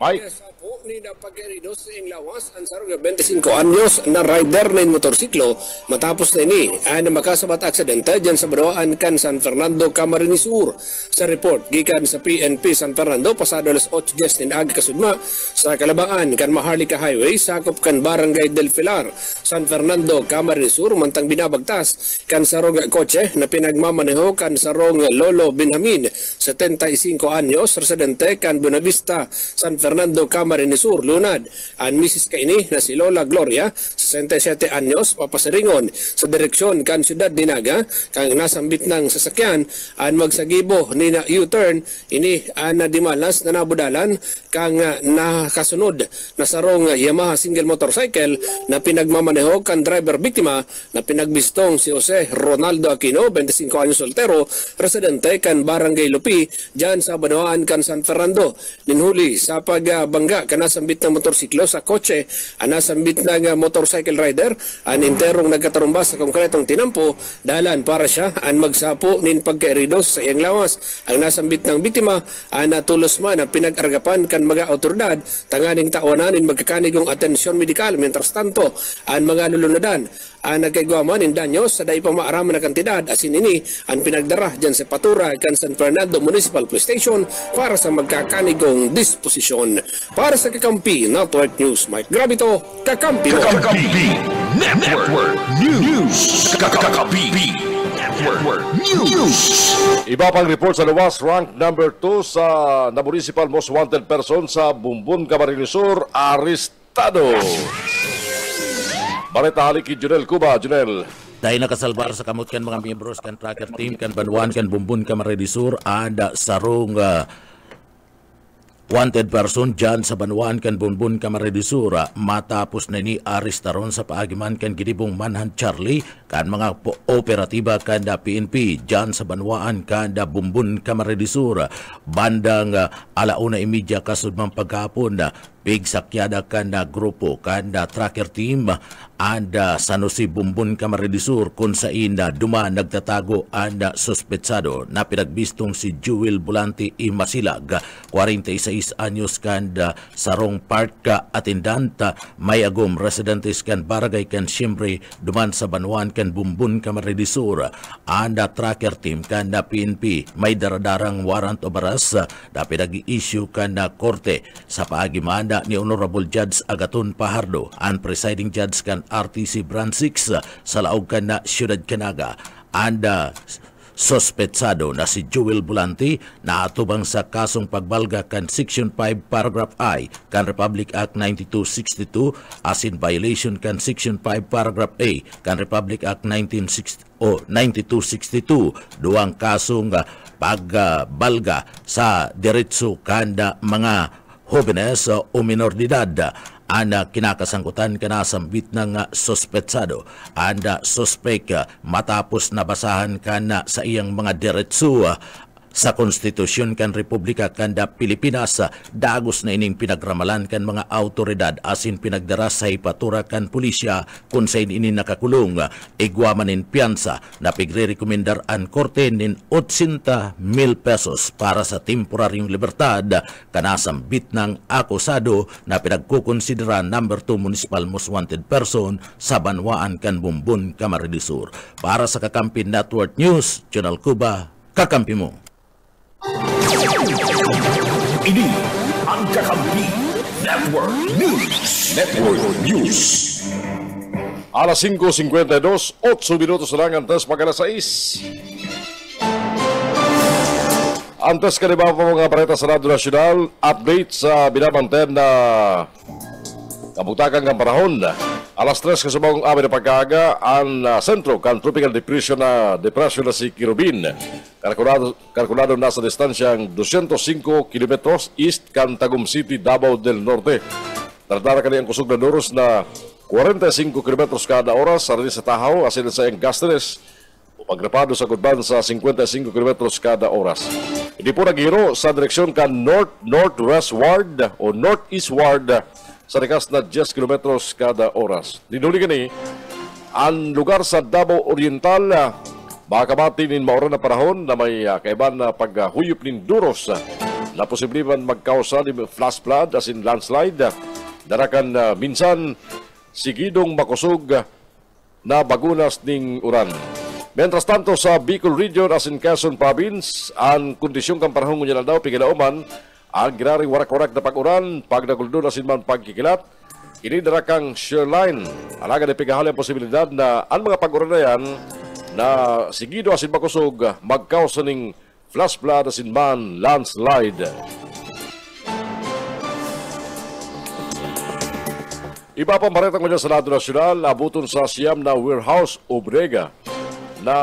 Mike. Po ni na pag-erido sa lawas ang sarong 25 anyos na rider ng motorsiklo matapos na ini ay na makasabat aksidente dyan sa Banuan kan San Fernando, Camarines Sur. Sa report gikan sa PNP San Fernando pasado alas 8:10 nin agi kasudma sa kalabaan kan Maharlika Highway sakop kan Barangay del Pilar, San Fernando, Camarines Sur mantang binabagtas kan sarong kotse na pinagmamaneho kan sarong Lolo Benjamin 75 anyos residente kan Buenavista, San Fernando, Camarines Sur, lunad. Ang misis kaini na si Lola Gloria, 67 anyos, papasiringon sa direksyon kan Syudad ni Naga, kang nasambit ng sasakyan, ang magsagibo ni na U-turn, ini ang nadimalas na nabudalan, kang nakasunod na sarong Yamaha single motorcycle na pinagmamaneho kan driver biktima na pinagbistong si Jose Ronaldo Aquino, 25 anyos soltero, residente kan Barangay Lupi, dyan sa Banuan kan San Fernando. Ninhuli sa pagbangga kanasambit ng motorsiklo sa kotse, anasambit ng motorcycle rider, ang interong nagkatarumbas sa konkretong tinampo, dalan para siya ang magsapo nin pagkairidos sa iyang lawas. Ang nasambit ng biktima, ang natulos man ang pinag-argapan kan mga autoridad, tanganing tawanan nin magkakanigong atensyon medikal. Mientras tanto, ang mga lulunadan, ang nagkagawa nin danyos sa dahi pa maaraman na kantidad, asin ini ang pinagdara dyan sa Patura kan San Fernando Municipal Police Station para sa magkakanigong disposisyon. Para sa Kakampi Network News, Mike Gravito, Kakampi Network News. Kakampi Network News. Iba pang report sa luwas, rank number 2 sa na municipal most wanted person sa Bumbun, Camarines Sur, arestado. Balita halik kay Junel Cuba. Junel. Dahil nakasalbar sa kamot kan mga membros kan tracker team kan Banuan kan Bumbun Camarines Sur ada sarong wanted person dyan sa Banuan kan Bumbun Camarines Sur matapos na ni arestaron sa paagiman kan gidibong Manhunt Charlie kan mga operatiba kan da PNP dyan sa Banuan kan da Bumbun Camarines Sur bandang 1:30 kasud man paghapon pigsakyada kanda grupo kanda tracker team anda Sanusi Bumbun Camarines Sur kung sa ina duma nagtatago anda suspetsado na pinagbistong si Jewel Bulanti Imasilag 46 anyos kanda Sarong Park attendant may agom residentes kan barangay kan Siyempre duman sa Banwan kan Bumbun Camarines Sur anda tracker team kanda PNP may daradarang warrant of arrest na pinag-i-issue kanda korte sa paagimanda ni Honorable Judge Agaton Pajardo ang presiding judge kan RTC Brand 6 sa laog kan na Siyudad Canaga anda sospetsado na si Jewel Bulanti na atubang sa kasong pagbalga kan Section 5 Paragraph I kan Republic Act 9262 as in violation kan Section 5 Paragraph A kan Republic Act 9262 duang kasong pagbalga sa diretso kanda mga jóvenes o minor de edad anda kinakasangkutan kanasambit ng sospetsado anda suspek matapos nabasahan kana sa iyang mga diretso sa Konstitusyon kan Republika kanda Pilipinas dagos na ining pinagramalan kan mga autoridad asin pinagdara sa ipatura kan pulisya kung sa ini nakakulong igwamanin piyansa na pigre-rekomendar ang korte nin 80,000 pesos para sa temporaryong libertad kanasambit ng akusado na pinagkukonsidera number 2 municipal most wanted person sa Banwaan kan Bumbun Camarines Sur. Para sa Kakampi Network News, Channel Cuba, kakampi mo. Ini ang Kakampi Network News. Network News. Alas 5:52, 8 minutos lang antes mag-alas 6. Antes ka rin ba po mga balita sa Radyo Nacional, update sa binabantayan na kabutakan ng panahon. Alas 3 kasubang amin na pagkaaga ang sentro kan tropical depression na si Kirubin. Kalkulado nasa distansyang 205 kilometros east kan Tagum City, Davao del Norte. Tardara kani ang kusog na duros na 45 kilometros kada oras sa rin sa Tahaw asin sa Engastres. Pagrapado sa Gudban sa 55 kilometros kada oras. Hindi po naghiro sa direksyon kan north-northwestward o northeastward sa rikas na 10 kilometros kada oras. Dinuli gani, ang lugar sa Davao Oriental, makakabati nin maoran na panahon na may kaiban na paghuyop nin duros na posible man magkausa ni flash flood as in landslide. Darakan minsan sigidong makusog na bagunas ning uran. Mientras tanto sa Bicol Region as in Quezon Province, ang kondisyon kang panahon ngunyan daw pigilauman ang ginaring warak-warak na pag-uran, pagnaguldon asin man pagkikilat, inidara kang shoreline. Alaga na pigahali ang posibilidad na ang mga pag-uran na yan na sigido asin makusog, magkausa ning flash flood asin man landslide. Iba pang baretang mo dyan sa Radyo Nacional, abuton sa siyam na warehouse o bodega na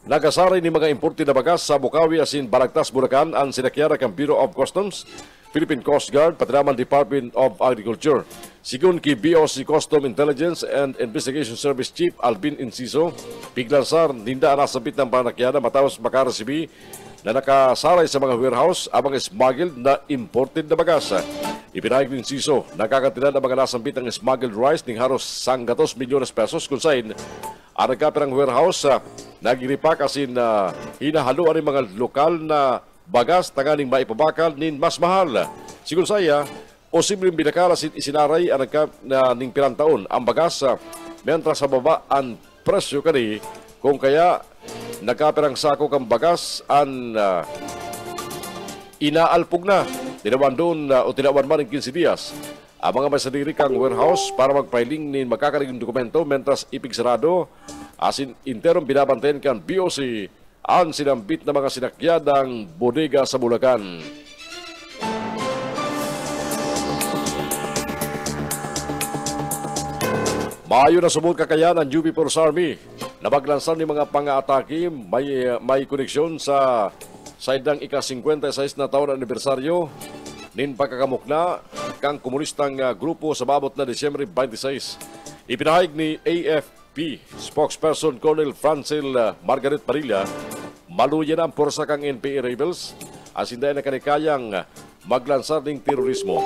nagasaray ni mga imported na bagas sa Bukawi asin Balagtas, Bulacan ang sinakyara kang Bureau of Customs, Philippine Coast Guard, pati naman Department of Agriculture. Sigun ki BOC Custom Intelligence and Investigation Service Chief Alvin Inciso, piglansar ninda nasabit ng panakyana matapos makaresibi na nakasaray sa mga warehouse abang smuggled na imported na bagas. Ipinahig ni Inciso, nakakatinan ang mga nasambit ng smuggled rice ning haros 100 milyones pesos kung sain ang nagkapirang warehouse nagiripak asin hinahaluan ng mga lokal na bagas tanganing maipabakal nin mas mahal. Sigun saya, posibleng binakal asin isinaray ang ning pirang taon ang bagas mientras sa baba ang presyo kani kung kaya nagkapirang sako kang bagas ang inaalpog na. Tinawan doon o tinawan man ng 15 dias. Ang mga may sadiri kang warehouse para magpiling ni magkakaring dokumento mentras ipigsarado asin interong binabantayan kan BOC ang sinambit na mga sinakyadang bodega sa Bulacan. Maayo na sumod kakayan ang UP Force Army na maglansan ng mga pang-atake may koneksyon sa saydang ika-56 na taon anibersaryo nin pagkakamukna kang komunistang grupo sa babot na Disyembre 26. Ipinahayag ni AFP spokesperson Colonel Francil Margaret Parilla, maluyan ang porsa kang NPA rebels asin dahil na kanikayang maglansar ng terorismo.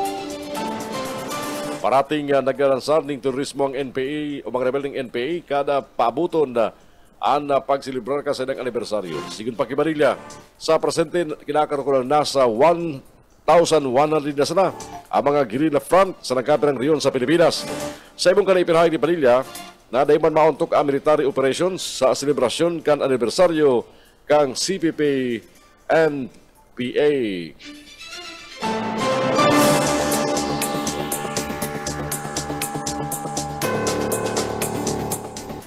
Parating naglalansar ng terorismo ang NPA o mga rebel ng NPA kada paabuton na ang pagsilibrar ka sa ilang anibersaryo. Sigun pa Kibarilya, sa presente kinakaroon na nasa 1,100 na sana ang mga guerrilla front sa nagkapirang riyon sa Pilipinas. Sa ibong kanipinahay ni Padilla, na dayman mauntok ang military operations sa selebrasyon kan anibersaryo kang CPP NPA.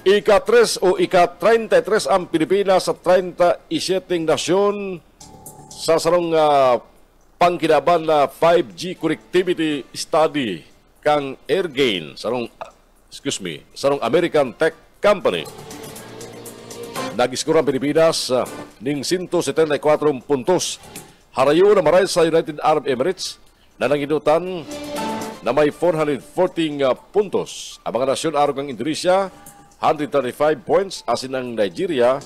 Ika-3 o ika-33 ang Pilipinas sa 37 nasyon sa sarong pangkinaban na 5G connectivity study kang Airgain sarong American Tech Company. Nag-iskura ang Pilipinas ning 174 puntos. Harayo na maray sa United Arab Emirates na nanginutan na may 414 puntos. Ang mga nasyon araw ng Indonesia 135 points, asin ang Nigeria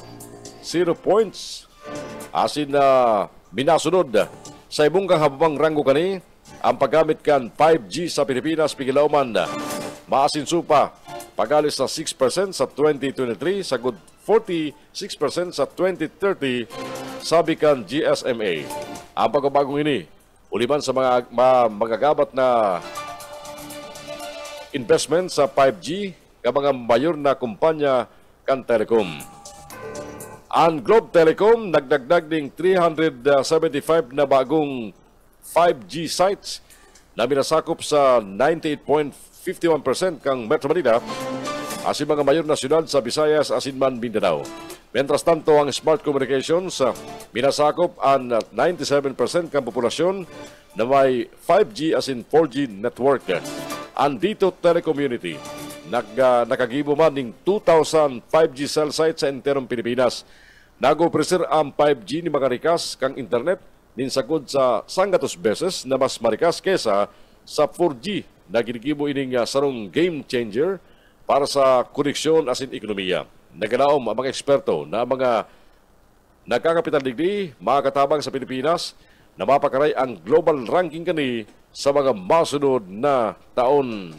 0 points. Asin na minasunod sa ibong kahabang ranggo kani ang paggamit kan 5G sa Pilipinas pigilauman maasin supa pagalis sa 6% sa 2023 sagud 46% sa 2030 sabi kan GSMA. Ang pagbabagong ini uliman sa mga magagabat na investment sa 5G ka mga mayor na kumpanya kan Telecom. Ang Globe Telecom nagdagdag ng 375 na bagong 5G sites na minasakop sa 98.51% kang Metro Manila asin mga mayor na syudad sa Visayas asin man Mindanao. Mientras tanto ang Smart Communications minasakop ang 97% kang populasyon na may 5G asin 4G network. Ang Dito Telecommunity nakagibo man ng 2,000 5G cell sites sa enterong Pilipinas. Nag-opresir ang 5G ni mga rikas kang internet nin sagod sa 100 beses na mas marikas kesa sa 4G na ginigibo ining sarong game changer para sa koneksyon asin ekonomiya. Nagalaom ang mga eksperto na mga nagkakapital digdi makakatabang sa Pilipinas na mapakaray ang global ranking kani sa mga masunod na taon.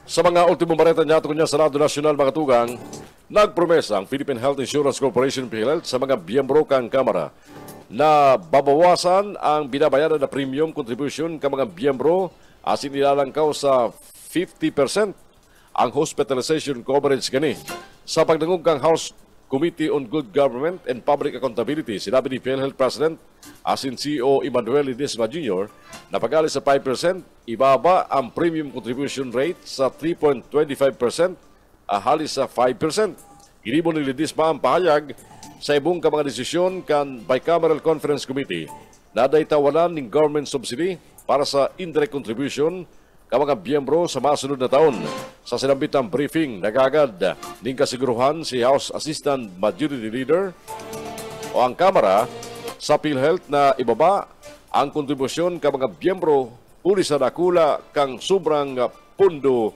Sa mga ultimong bareta niya tungkol niya sa Senado Nasional mga tugang, nagpromesa ang Philippine Health Insurance Corporation PhilHealth sa mga biyembro kang Kamara na babawasan ang binabayaran na premium contribution ka mga biyembro asin ilalangkaw sa 50% ang hospitalization coverage gani. Sa pagdangog kang House Committee on Good Government and Public Accountability, sinabi ni PhilHealth President asin CEO Emmanuel Ledesma Jr. na pag-alis sa 5%, ibaba ang premium contribution rate sa 3.25% halis sa 5%. Ginibon ni Ledesma ang pahayag sa ibong ka mga desisyon kan Bicameral Conference Committee na daytawanan ng government subsidy para sa indirect contribution ka mga biyembro sa masunod na taon. Sa sinambitang briefing, nagagad ng kasiguruhan si House Assistant Majority Leader o ang Kamara sa PhilHealth na ibaba ang kontribusyon ka mga biyembro uli sa nakula kang sobrang pundo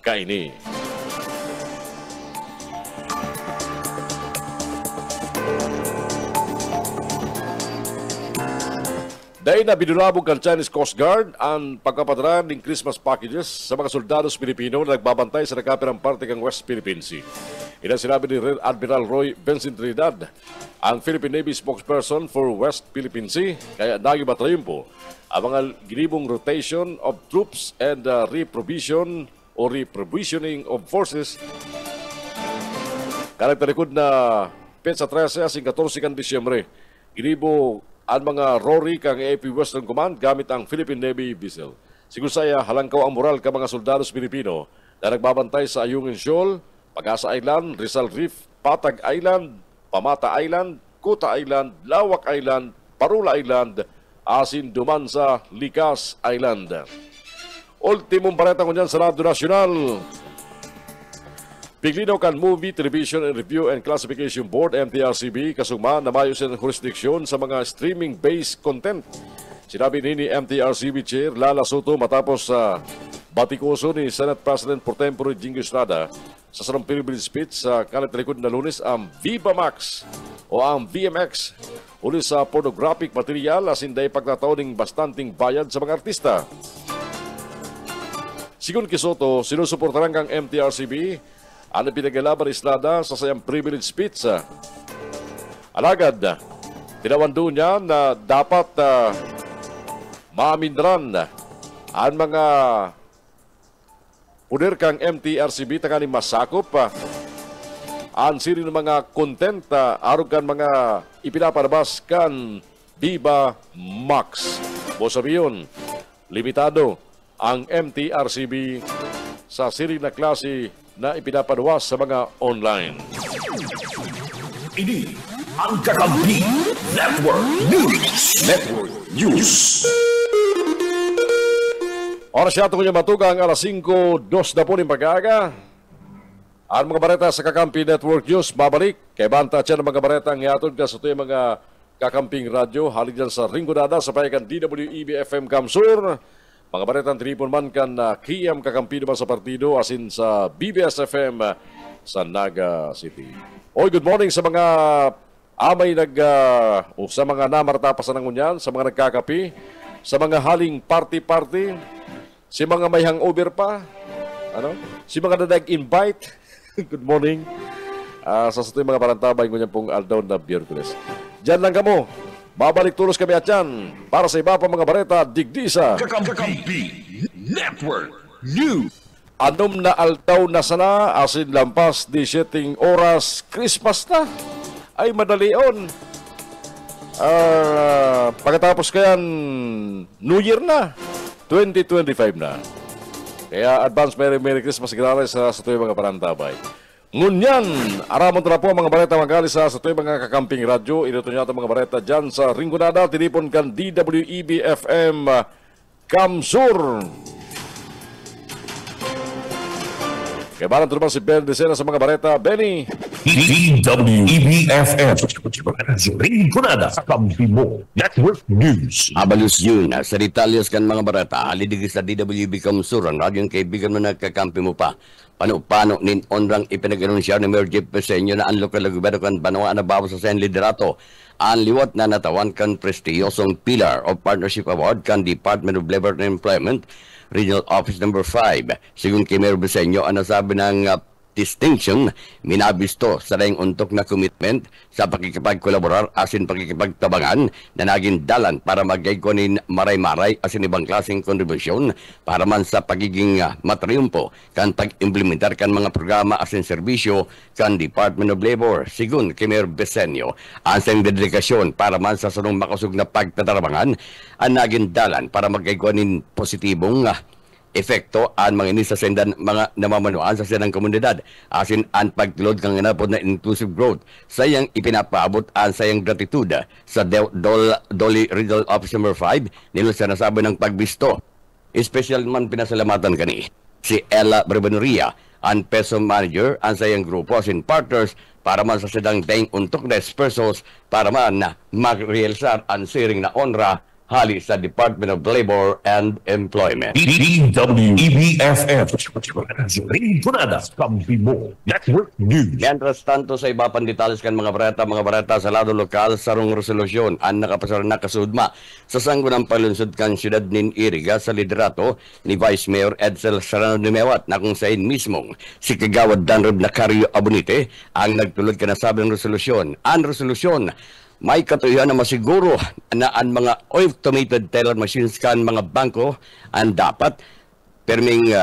kaini. Dahil na binulabog ng Chinese Coast Guard ang pagkapadala ng Christmas packages sa mga soldados Pilipino na nagbabantay sa nakapirang parte ng West Philippine Sea. Ilang sinabi ni Rear Admiral Roy Vincent Trinidad, ang Philippine Navy spokesperson for West Philippine Sea, kaya nagibatrayin po ang mga ginibong rotation of troops and reprovision o reprovisioning of forces karakterikod na Petsa 13 asing 14 kan Disyembre. Ginibo ang mga Rory kang AP Western Command gamit ang Philippine Navy vessel. Sigur saya halangkaw ang moral ka mga soldados Pilipino na nagbabantay sa Ayungin Shoal, Pag-asa Island, Rizal Reef, Patag Island, Pamata Island, Kuta Island, Lawak Island, Parula Island, asin duman sa Likas Island. Ultimong balita ko dyan sa Senado Nasional. Piglinaw kan Movie, Television and Review and Classification Board, MTRCB, kasugma na mayo sa jurisdiksyon sa mga streaming-based content. Sinabi ni MTRCB Chair Lala Soto matapos sa batikuso ni Senate President Pro Tempore Jingo Estrada sa sarong privilege speech sa kalit likod na Lunes ang Viva Max o ang VMX uli sa pornographic material asin day pagkataon ng bastanting bayad sa mga artista. Sigun Kisoto, sinusuportaran kang MTRCB ang pinagalaban ni Estrada sa sayang privilege speech. Alagad, tinawan doon niya na dapat maaminran ang mga puder kang MTRCB tangani masakop ang siri ng mga content arog kan mga ipinapalabas kan Viva Max. Mo sabiyon, limitado ang MTRCB sa siri na klase na ipinapaluwas sa mga online. Ini ang Kakampi Network News. Network News. Oras siya ito kanya matugang alas 5:02 na po ng pag-aaga. Ang mga bareta sa Kakampi Network News babalik. Kay banta siya ng mga bareta ang iatod ka sa ito yung mga Kakamping Radyo. Halik dyan sa Rinconada sa payagan DWEB FM Kamsur. Mga baretang tripon man kan Kiyam Kakampi naman sa partido asin sa BBS FM sa Naga City. Oy, good morning sa mga amay o sa mga namartapasan ng unyan, sa mga nagkakapi, sa mga haling party-party, si mga may hangover pa, si mga nadag-invite. Good morning. Sa ito yung mga parantabay ko niyan pong aldaw na Biyerkules. Diyan lang kamo. Babalik tulos kami at yan para sa iba pa mga bareta digdisa. Kakampi Network News. Anom na aldaw na sana asin lampas di 7 oras Christmas na. Ay madalion. Pagkatapos kayan New Year na. 2025 na. Kaya advance Merry Christmas sigurado sa ito yung mga parantabay. Ngunyan, aramon na po mga bareta magalis sa ito yung mga Kakamping Radyo. Ito niya mga bareta dyan sa Rinconada. Tinipon kan DWEB FM Kamsur. Kaya balang ito naman si Ben Decena sa mga bareta. Benny. DWEB-FM Rinconada sa Kampi mo Network News. Abalus yun, sa Ritalias kan mga barata, alidigis sa DWB Kamsur, ang radyong kaibigan mo nagkakampi mo pa. Paano nin onrang ipinag-anunsya ni Mayor Jeff Peseño na ang lokal na gobyerno kan banawaan na bawas sa sen liderato. Ang liwat na natawan kan prestiyosong Pillar of Partnership Award kan Department of Labor and Employment, Regional Office No. 5. Sigun kay Mayor Peseño, ang nasabi ng distinction, minabisto sa daing untok na commitment sa pakikipagkolaborar asin pakikipagtabangan na naging dalan para magaykonin maray-maray asin ibang klaseng kontribusyon para man sa pagiging matriumpo kan pag-implementar kan mga programa asin serbisyo kan Department of Labor. Sigun kay Mayor Besenio, ang sang dedikasyon para man sa sunong makasug na pagtatarabangan ang naging dalan para magaykonin positibong epekto ang mga ini sa sendan mga namamanuan sa senang komunidad asin ang pagtulod kang inapod na inclusive growth sayang ipinapaabot ang sayang gratitude sa Dolly Regional Office No. 5 nilo sa nasabi ng pagbisto. Special man pinasalamatan kani si Ella Brebanuria, ang peso manager ang sayang grupo asin partners para man sa sedang daing untok na pesos para man na mag-realisar ang siring na honra hali sa Department of Labor and Employment. DWEB-FM Rinconada sa Kampi mo Network News. Mientras tanto sa iba pang detalles kan mga barata sa lado lokal sarong resolusyon ang nakapasar na kasudma sa sanggunang palunsod kan siyudad nin Iriga sa liderato ni Vice Mayor Edsel Serrano de Mewat na kung sain mismong si Kagawad Danreb Nacario Abonite ang nagtulod ka na sabi ng resolusyon. Ang resolusyon may katuyan na masiguro na ang mga automated teller machines kan mga bangko ang dapat perming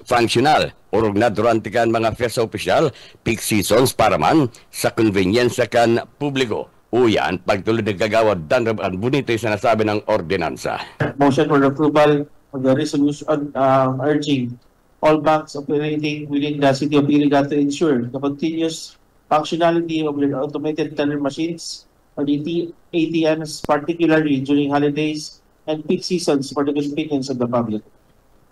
functional urog na durante kan mga festa official peak seasons para man sa convenience kan publiko. Uyan, pagtulod ng Kagawad Danreb Abonite sa nasabi ng ordinansa. Motion for approval of the resolution urging all banks operating within the city of Iriga to ensure the continuous functionality of the automated teller machines or the ATMs, particularly during holidays and peak seasons for the convenience of the public.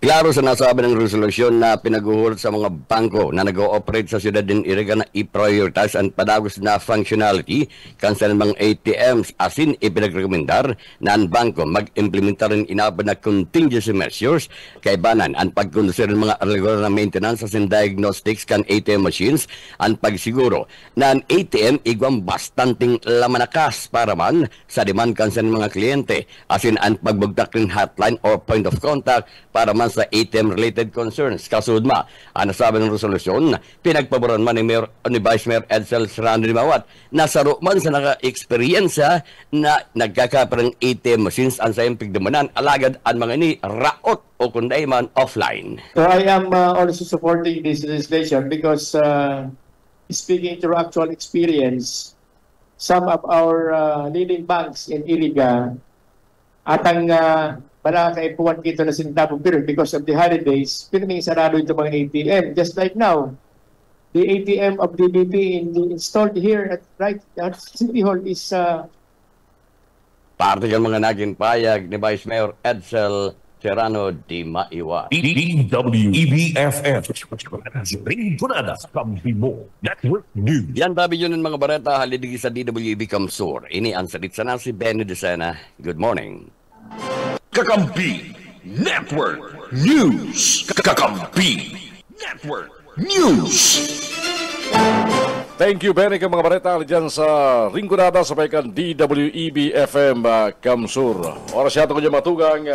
Klaro sa nasabi ng resolusyon na pinaguhulog sa mga bangko na nag-ooperate sa siyudad din Iriga na i-prioritize ang padagos na functionality kansa ng mga ATMs asin ipinagrekomendar na ang bangko mag-implementar rin inabot na contingency measures kay banan ang pagkondusir ng mga regular na maintenance asin diagnostics kan ATM machines ang pagsiguro na ang ATM igwang bastanting lamanakas para man sa demand kansa ng mga kliyente asin ang pagbugtak rin hotline or point of contact para man sa ATM-related concerns. Kasudma, ang nasabi ng resolusyon, pinagpaboran man ni Vice Mayor Edsel Serrano Limawat na saro man sa naka-eksperyensya na nagkakaparang ATM machines ang sayang pigdamanan alagad ang mga ini raot o kunday man offline. So I am also supporting this legislation because speaking through actual experience, some of our leading banks in Iriga atang wala kaipuan dito na sintabong period because of the holidays, pinaming sarado ito mga ATM. Just like now, the ATM of DBP installed here at City Hall is... Parte ng mga naging payag ni Vice Mayor Edsel Serrano di Maiwa. DWEBFF Rinconada Kampibo Network News. Yan babi yun ng mga bareta halidigi sa DWEB Kamsur. Ini ang salit sana si Benny Decena. Good morning. Kakampi Network News. Kakampi Network News. Thank you, Benny, mga bareta dyan sa Rinconada sa paikan DWEB-FM Kamsur. Oras yato ko dyan matugang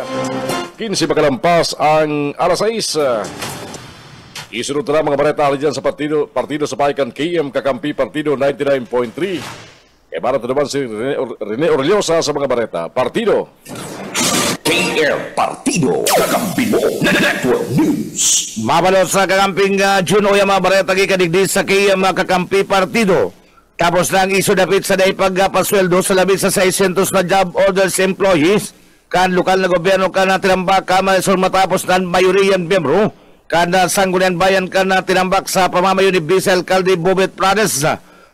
15 makalampas ang alas 6. Isunod na mga bareta dyan sa partido sa paikan KM Kakampi Partido 99.3. Kaya para naman si Rene Orliosa sa mga bareta. Partido KM Partido Kakampibo Network News. Mabalot sa kakamping Juno yung mga bareta kadigdi sa KM Kakampi Partido. Tapos lang isudapit sa day pagpasweldo sa labis sa 600 na job orders employees. Kan lokal na gobyerno ka na tinambak ka maisol matapos na mayoriyan miyembro. Kan sanggunian bayan ka na tinambak sa pamamayo ni Vice Alcalde Bobet Prades.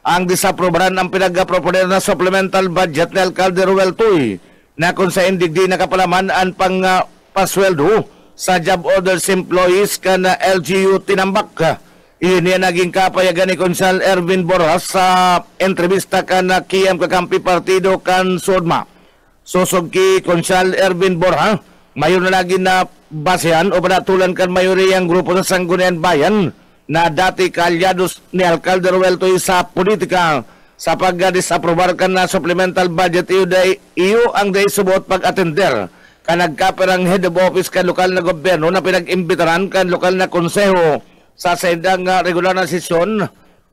Ang disaprobaran ang pinag-proponer na supplemental budget ni Alcalde Ruel Tuy na kung sa indigdi nakapalaman ang pang pasweldo sa job orders employees ka na LGU tinambak. Iyon yan naging kapayagan ni Konsal Erwin Borjas sa entrevista ka na KM Kakampi Partido kan Sodma. Susog ki Konsal Erwin Borjas, mayon na lagi na basehan o panatulan kan mayoriyang grupo sa Sanggunian Bayan na dati kalyados ni Alcalde Ruel Tuy sa politika sa pagdisaprobar kan na supplemental budget iyo ang day subot pag-atender kan nagkaperang head of office kan lokal na gobyerno na pinag-imbitaran kan lokal na konseho sa saindang regular na sesyon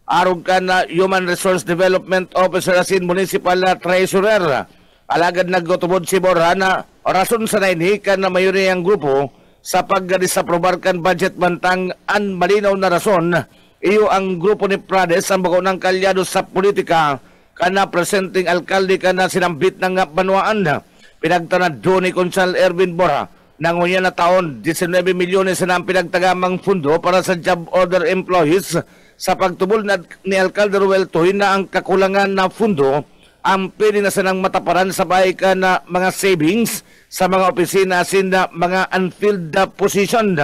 arog kan na Human Resource Development Officer asin Municipal Treasurer. Alagad nagtubod si Borja na rason sa nainhikan na mayroon ang grupo sa pagdisaprobar kan budget bantang an malinaw na rason. Iyo ang grupo ni Prades ang bako ng kalyado sa politika kana presenting alkalde kana sinambit ng banwaan. Pinagtanad doon ni Konsal Erwin Borja nang unya na taon 19 milyones na ang pinagtagamang fundo para sa job order employees. Sa pagtubol na ni Alcalde Ruel Tuy na ang kakulangan na fundo ang pwede na sanang mataparan sa bahay ka na mga savings sa mga opisina asin na mga unfilled position.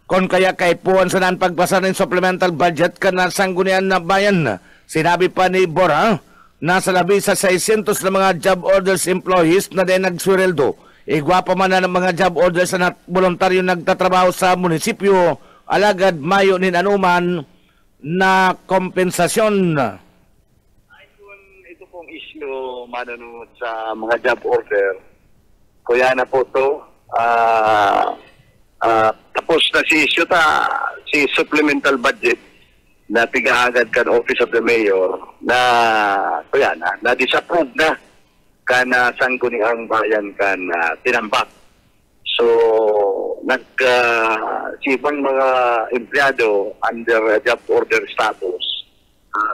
Kon kaya kaipuan sa nang pagbasa ng supplemental budget ka na Sanggunian na Bayan. Sinabi pa ni Borja, nasa labi sa 600 na mga job orders employees na din nagsureldo. Igwapa man na ng mga job orders na voluntaryo nagtatrabaho sa munisipyo, alagad mayo nin anuman na kompensasyon. Ito pong issue manunod sa mga job order. Kuya na po ito. Tapos na si issue si supplemental budget na tigahagad kan Office of the Mayor na kuya na disapprove na kana Sangguniang Bayan kan tinambak. So sibang mga empleyado under job order status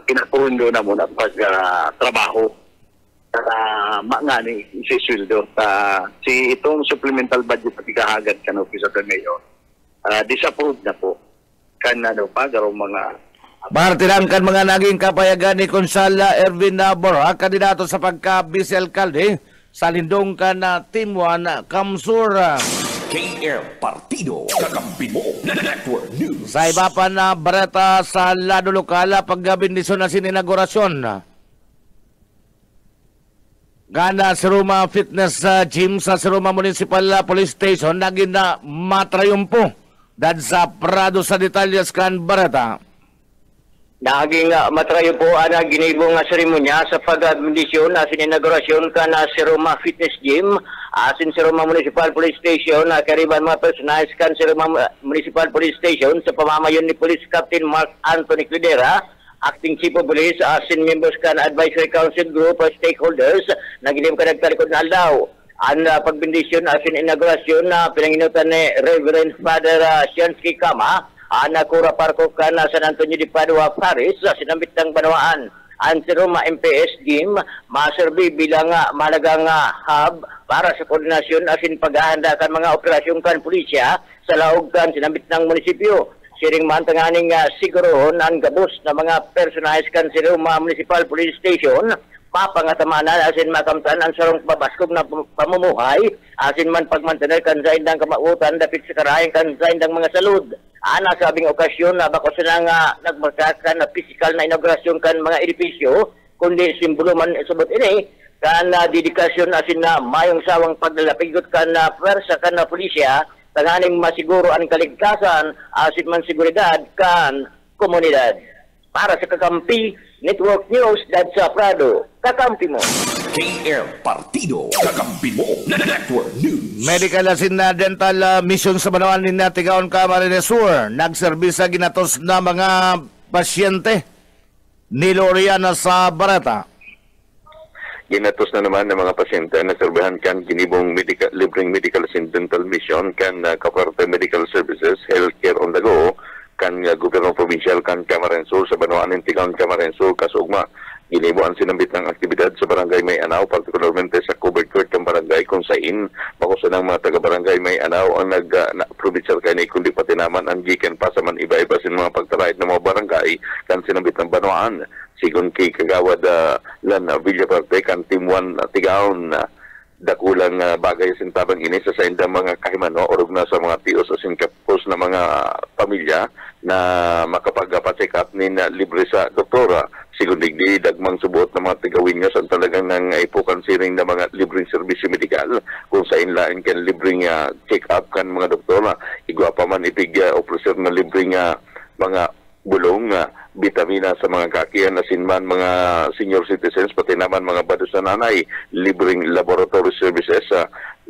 pinapundo na muna pag-trabaho para maangani isisweldo si itong supplemental budget na tigahagad kan Office of the Mayor disapprove na po kan garo mga Partilang kan mga naging kapayagan ni Konsala Erwin Borja, kandidato sa pagka-vice alkalde sa lindong kan na Team 1 Kamsur. KM Partido, kakampi mo. Network News. Sa iba pa na barata sa lado lokal, pagbindisyon na sininaugurasyon. Gana sa Roma Fitness Gym sa Roma Municipal Police Station naging na matrayumpo dahil sa Prado sa detalles kan barata. Naging matrayo po ang ginibong seremonya sa pag-admendisyon asin inaugurasyon ka na si Roma Fitness Gym asin si Roma Municipal Police Station kariban mga personalis kan si Roma Municipal Police Station sa pamamayon ni Police Captain Mark Anthony Clidera, Acting Chief of Police asin members kan Advisory Council Group stakeholders nagilim ka nagtalikod na aldaw. Ang pagbendisyon asin inaugurasyon na pinanginutan ni Reverend Father Shiansky Kama Anakura Parko ka na San Antonio de Padua, Paris, sa sinambit ng Banawaan. Ang si Roma MPS Gym, maserbi bilang malagang hub para sa koordinasyon asin paghahanda kan mga operasyon kan pulisya sa laog kan sinambit ng munisipyo. Siring mantanganing sigurohon ang gabos na mga personalis kan si Roma Municipal Police Station mapangatamanan asin makamtan ang sarong pabaskog na pamumuhay asin man pagmantaner kan sa indang kamautan dapit sa karayang kan sa indang mga salud. Ana sabing okasyon na bako sila nga nagmarkakan na physical na inaugurasyon kan mga edipisyo kundi simbolo man subot ini kan dedikasyon asin na mayong sawang paglalapigot kan na pwersa kan na pulisya tanganing masiguro ang kaligtasan asin man seguridad kan komunidad. Para sa Kakampi Network News dad sa Prado, kakampi mo. KM Partido, kakampi mo. Network News. Medical asin na dental mission sa Banawaan ni Natigaon Camarines Sur. Nagserbisa ginatos na mga pasyente ni Loriana sa Barata. Ginatos na naman ng mga pasyente na serbihan kan ginibong libreng medical asin dental mission kan Kaparte Medical Services, Healthcare on the Go, kan Gobyerno Provincial kan Camarines Sur sa Banawaan ng Tigaon Camarines Sur kasugma ginibo ang sinambit ng aktibidad sa Barangay May Anaw partikularmente sa covered court ng barangay kung sain makusa ng mga taga-barangay May Anaw ang provincial kani kundi pati naman ang gikan pa sa man iba-iba sin mga pagtalayad ng mga barangay kan sinambit ng Banawaan sigon kay Kagawad Lan Villaparte kan Team 1 Tigaon dakulang bagay sintabang ini sa indang mga kahimano orog na sa mga tios asin kapos na mga pamilya na makapag-check up ni libre sa doktora sigun digdi dagmang subot na mga tigawin nyo sa talagang nang ipukan siring na mga libreng serbisyo medikal kung sa inlain kan libreng check up kan mga doktora igwa pa man ipig officer na libreng mga bulong bitamina sa mga kakiyan asin man mga senior citizens pati naman mga badus na nanay libreng laboratory services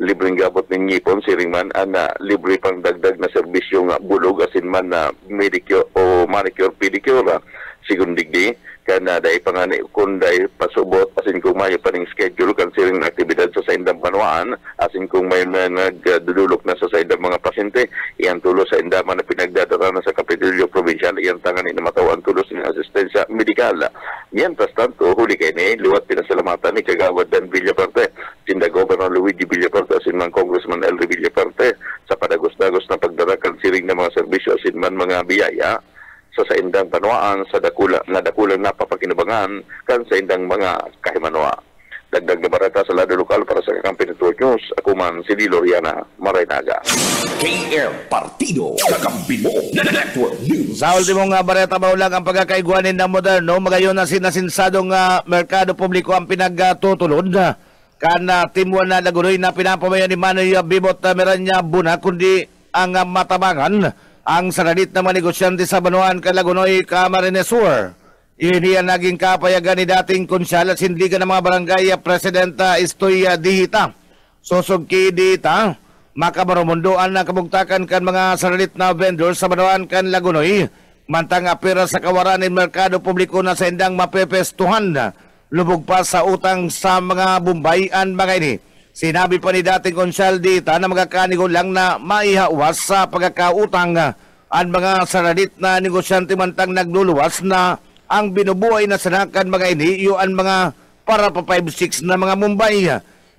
libreng gabot ng ngipon siring man libre pang dagdag na serbisyo nga bulog asin man na medicure o manicure pedicure sigun digdi kana dai pangani kun dai pasubot asin kung may paning schedule kan siring na aktibidad sa indang Banawaan asin kung may nagdudulok na sa indang mga pasyente iyan tulo sa indang na pinagdadaranan sa Kapitolyo Provincial iyan tangan na matawan tulo sa asistensya medikal yan tas tanto huli kay ni liwat pinasalamatan ni Kagawad Dan Villaparte sinda Governor Luigi Villaparte asin man Congressman Elry Villaparte sa padagos-dagos na pagdarakan siring na mga serbisyo asin man mga biyaya sa indang Banawaan sa dakulang napapakinabangan kan sa indang mga kahimanoa. Dagdag na barata sa lado lokal para sa Kakampi Network News. Ako man si Loriana Maraynaga. KM Partido, kakampi mo. Network News. Sa ultimong bareta maulang ang pagkakaiguanin ng moderno, magayon na sinasinsadong merkado publiko ang pinagtutulod. Kana Team 1 na Lagunoy na pinapamayan ni Manoy Bibot Miranya Buna, kundi ang matabangan ang saradit ng mga negosyante sa Banawaan Lagunoy Camarines Sur. Iniyan naging kapayagan ni dating konsyal at sindigan ng mga barangay Presidenta Estoy Dihita. Sosogki Dihita, makabarumundoan na kabugtakan kan mga saradit na vendors sa Banawaan Lagunoy. Mantang apira sa kawaran ng merkado publiko na sa indang mapepestuhan. Lubog pa sa utang sa mga bumbayan mga ini. Sinabi pa ni dating konsyal Dihita na magkakanigo lang na maihawas sa pagkakautang ang mga saradit na negosyante mantang nagluluwas na ang binubuhay na sanakan mga ini yung mga para pa 5-6 na mga Mumbai.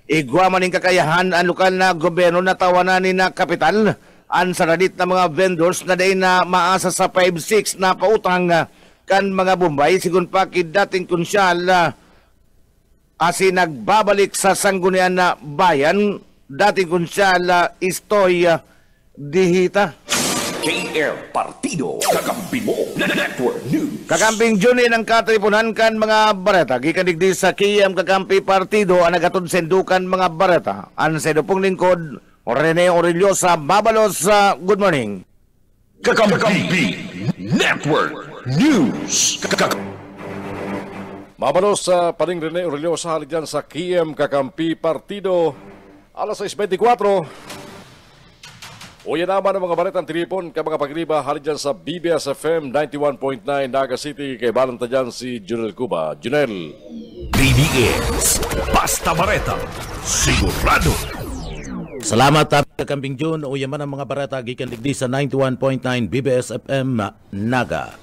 Igwa maning kakayahan ang lokal na gobyerno na tawanan ni na kapital ang saradit na mga vendors na day na maasa sa 5-6 na pautang kan mga Mumbai sigun pa kid dating konsyal asi nagbabalik sa sanggunian na bayan dating konsyal Istoy Dihita. KR Partido, kakampi mo, Network News. Kakamping Juni ng katripunan kan mga bareta. Gikan digdi sa KM Kakampi Partido ang nagatod sendukan mga bareta. Ang sedupong lingkod, Rene Orillosa, Babalos, good morning. Kakampi Network News. Mabalos sa paning Rene Orillosa halik dyan sa KM Kakampi Partido. Alas 6:24. O yan naman ang mga baretang tinipon ka mga pagriba halik dyan sa BBS FM 91.9 Naga City kay balanta dyan si Junel Cuba. Junel. BBS, basta bareta, sigurado. Salamat Kakamping June. O yaman ang mga bareta gikan digdi sa 91.9 BBS FM Naga.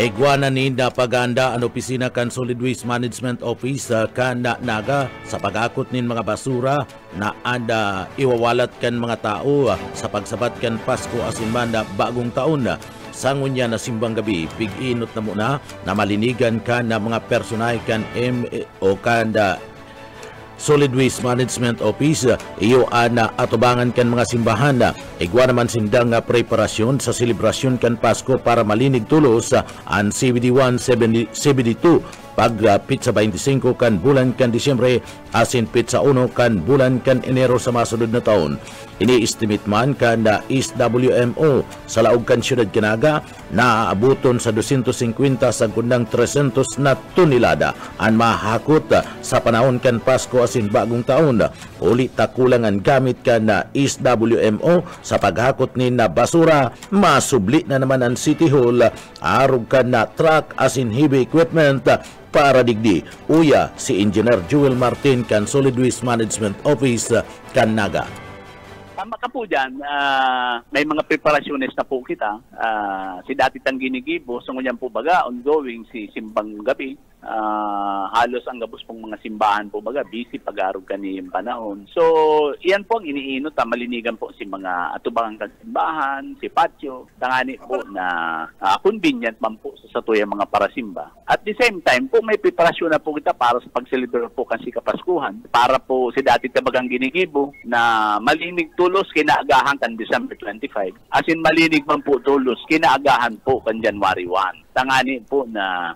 Egwana ni na paganda ang opisina kan Solid Waste Management Office kan Naga sa pag-akot nin mga basura na anda iwawalat kan mga tao sa pagsabat kan Pasko asin man na bagong taon. Sangon niya na simbang gabi, pig-inot na muna na malinigan kan na mga personay kan o kan Solid Waste Management Office iyo na atubangan kan mga simbahan igwa naman sindang preparasyon sa selebrasyon kan Pasko para malinig tulos ang CBD1 CBD2 pag pizza 25 kan bulan kan Disyembre asin pizza 1 kan bulan kan Enero sa masunod na taon. Ini-estimate man kan SWMO sa laog kan siyudad Kinaga na aabuton sa 250 sa kundang 300 na tonelada ang mahakot sa panahon kan Pasko asin bagong taon. Uli takulangan gamit kan SWMO sa paghakot ni na basura. Masubli na naman ang City Hall arog kan na truck asin heavy equipment para digdi. Uya si Engineer Joel Martin kan Solid Waste Management Office kan Naga. Tama ka po dyan, may mga preparasyones na po kita. Si dati tang ginigibo, so ngunyan po baga, ongoing si Simbang Gabi. Halos ang gabos pong mga simbahan po baga, busy pag-arog kaniyang panahon. So, iyan po ang iniinot, malinigan po si mga atubangan kan simbahan, si patio, tangani po na convenient man po sa tuyang mga parasimba. At the same time po, may preparasyon na po kita para sa pag-celebrate po kasi Kapaskuhan. Para po si dati tabagang ginigibo na malinig tulos kinaagahan kan December 25. As in malinig man po tulos kinaagahan po kan January 1. Tangani po na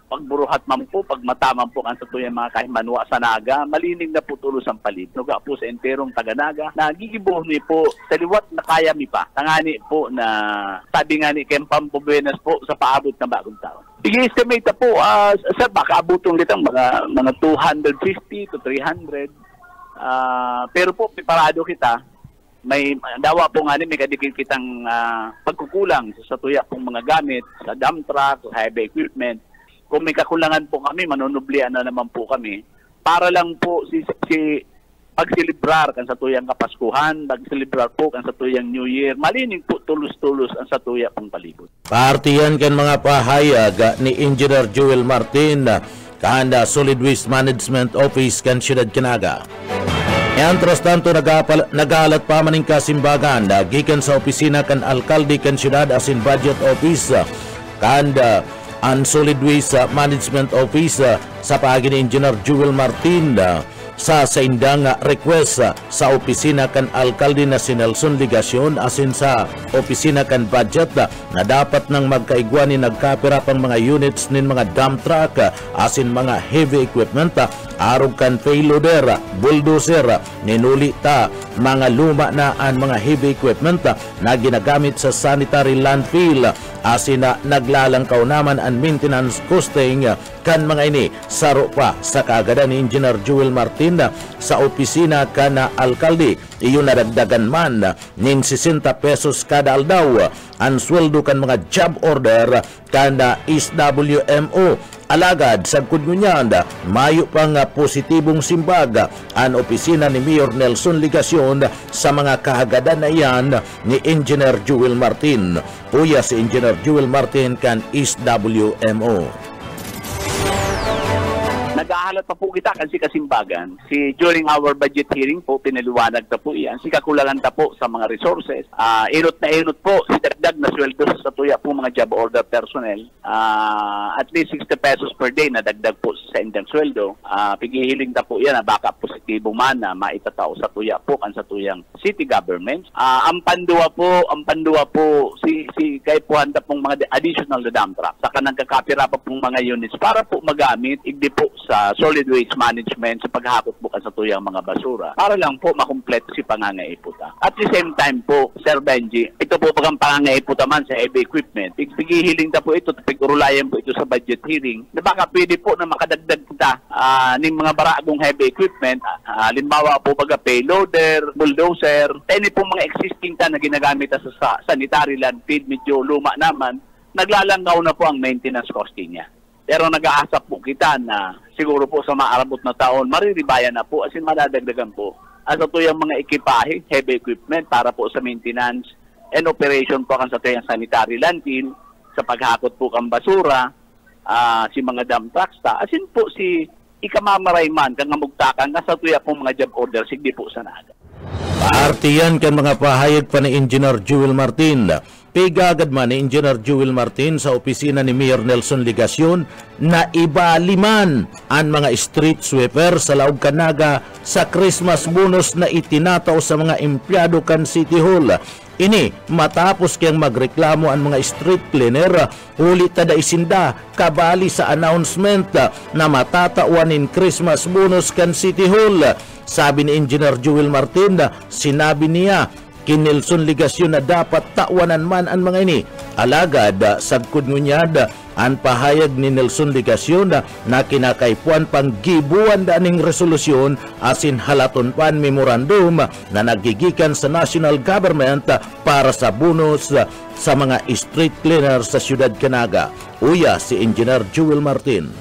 pagburuhat man po, pagmataman po ang sa tuyang mga kahimanwa sa Naga, malinig na po tulos ang palit. Nuga po sa enterong taga-Naga, nagigibuh ni po sa liwat na kaya mi pa. Tangani po na sabi nga ni Kempam Buenas po sa paabot ng bagong taon. I-estimate na po, sir, baka abutong litang mga 250 to 300. Pero po, preparado kita. May dawa po nga may kadikit kitang pagkukulang sa tuya pong mga gamit, sa dump truck, sa heavy equipment. Kung may kakulangan po kami, manunublian na naman po kami. Para lang po si pagsilibrar kan sa tuyang Kapaskuhan, pagsilibrar po kan sa tuyang New Year, malinig po tulos-tulos ang sa tuya pong palibot. Partiyan kan mga pahayag ni Engineer Joel Martin kahanda Solid Waste Management Office kan Siyudad Kinaga. Entras tanto nagalat pa maning kasimbagan gikan sa opisina kan alkalde kan siyudad asin budget office kanda ang Solid Waste Management Office sa paagi ni Engineer Joel Martin sa indang request sa opisina kan alkalde na si Nelson Ligacion asin sa opisina kan budget na dapat nang magkaigwa ni nagkapira pang mga units nin mga dump truck asin mga heavy equipment arog kan payloader, bulldozer, ninulita mga luma na ang mga heavy equipment na ginagamit sa sanitary landfill asin na naglalangkaw naman ang maintenance costing kan mga ini saro pa sa kaagadan ni Engineer Joel Martin sa opisina kan alkalde. Iyon nadagdagan man nin 60 pesos kada aldaw ang sweldo kan mga job order kan SWMO. Alagad sa kudngunyan, mayo pang positibong simbag ang opisina ni Mayor Nelson Ligacion sa mga kahagadan na iyan ni Engineer Joel Martin. Puya si Engineer Joel Martin kan SWMO. Nag-aahalat pa po kita kasi kasimbagan. During our budget hearing po, pinaliwanag na po yan. Si kakulangan na po sa mga resources. Inot na inot po si dagdag na sweldo sa tuya po mga job order personnel. At least 60 pesos per day na dagdag po sa indang sweldo. Pigihiling na po yan na baka positibo man na maitatao sa tuya po kan sa tuyang city government. Ang panduwa po si kay po handa pong mga additional na dump truck. Saka nagkakapira pa pong mga units para po magamit igdi po sa solid waste management sa paghakot po sa tuyang mga basura para lang po makumpleto si pangangaiputa. At the same time po, Sir Benji, ito po pagang pangangaiputa man sa heavy equipment. Pighihiling na po ito, pigurulayan po ito sa budget hearing na baka pwede po na makadagdag kita ng mga baragong heavy equipment. Halimbawa po baga payloader, bulldozer, any po mga existing na ginagamit sa sanitary landfill, medyo luma naman, naglalangaw na po ang maintenance costing niya. Pero nag-aasap po kita na siguro po sa maarabot na taon, mariribayan na po, as in madadagdagan po. At ito yung mga ekipahe, heavy equipment para po sa maintenance and operation po kan sa tuyang sanitary landfill, sa paghakot po kang basura, si mga dump trucks ta. As in po si ikamamarayman, kang ngamugtakan, nga sa tuya po mga job order, sigdi po sa naga. Paartiyan kan mga pahayag pa ni Engineer Jewel Martin. Pigagad man ni Engineer Jewel Martin sa opisina ni Mayor Nelson Ligacion na ibaliman ang mga street sweeper sa Laog Canaga sa Christmas bonus na itinataw sa mga empleyado kan City Hall. Ini matapos kayang magreklamo ang mga street cleaner huli tada isinda kabali sa announcement na matatawan in Christmas bonus kan City Hall. Sabi ni Engineer Jewel Martin, sinabi niya kin Nelson Ligacion na dapat tawanan man ang mga ini. Alagad, sagkod ngunyad, ang pahayag ni Nelson Ligacion na kinakaipuan pang gibuan daning resolusyon asin halaton pan memorandum na nagigikan sa national government para sa bonus sa mga street cleaner sa Siyudad Canaga. Uya si Engineer Jewel Martin.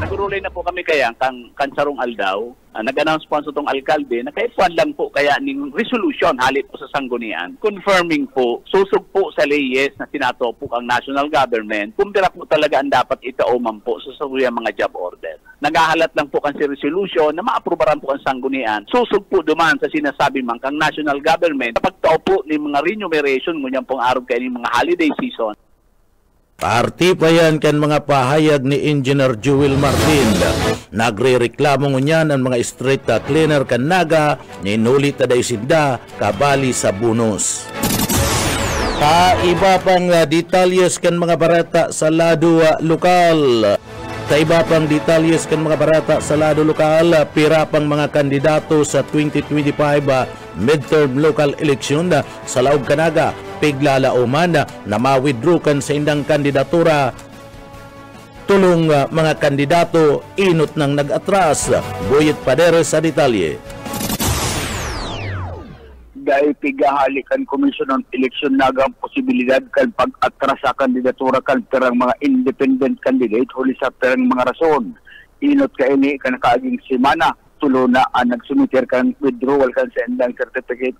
Nagurulay na po kami kaya kan Sarong Aldaw. Nag-announce po sa itong alkalde na kaipuan lang po kaya ning resolution halip po sa sanggunian. Confirming po, susog po sa leyes na sinatopok ang national government kung tira po talaga ang dapat itauman po sa mga job order. Nagahalat lang po kan si resolution na maaprubaran po ang sanggunian. Susog po duman sa sinasabi man kang national government kapag tao po ni mga remuneration ngunyan pong araw kayo ng mga holiday season. Parti pa yan kan mga pahayag ni Engineer Jewel Martin. Nagre-reklamo ngunyan ang mga street cleaner kan Naga ninuli taday sinda kabali sa bonus. Iba pang detalyes kan mga barata sa lado lokal. Iba pang detalyes kan mga barata sa lado lokal, pira pang mga kandidato sa 2025 midterm local election sa Laog Canaga piglalauman na ma-withdraw kan sa indang kandidatura. Tulong mga kandidato inot nang nag-atras. Boyet Padere sa detalye. Dahil pigahalikan Commission on Election nagang posibilidad kan pag-atras sa kandidatura kan perang mga independent candidate huli sa perang mga rason. Inot ka ini kan kaaging semana tulo na ang nagsumiter kan withdrawal kan sa indang certificate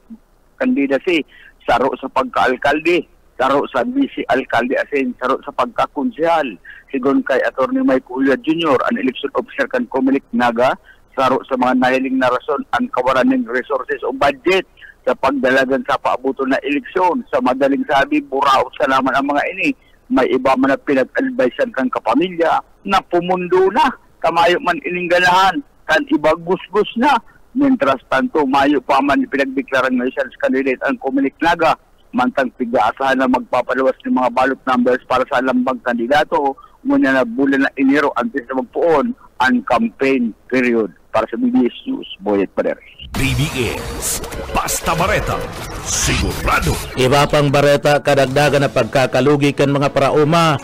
candidacy, saro sa pagka-alkalde, saro sa vice-alkalde asin, saro sa pagka-konsehal. Sigon kay Atty. Mike Ulya Jr., an election officer kan Comelec Naga, saro sa mga nahiling na rason ang kawalan ng resources o budget sa pagdalagan sa paabuton na eleksyon. Sa madaling sabi, buraot sa naman ang mga ini. May iba man na pinag-advisean kang kapamilya na pumundo na, kamayo man ining ganahan, kan iba gusgus na. Mientras tanto, mayo pa man pinagdeklaran ng isang candidate ang Comelec Naga, mantang pig-aasahan na magpapaluwas ng mga ballot numbers para sa lambang kandidato, muna na bulan na Enero antes na magpuon ang campaign period. Para sa BBS News, Boyet Padere. BBS, Basta Bareta, sigurado. Iba pang bareta kadagdagan na pagkakalugi kan mga parauma.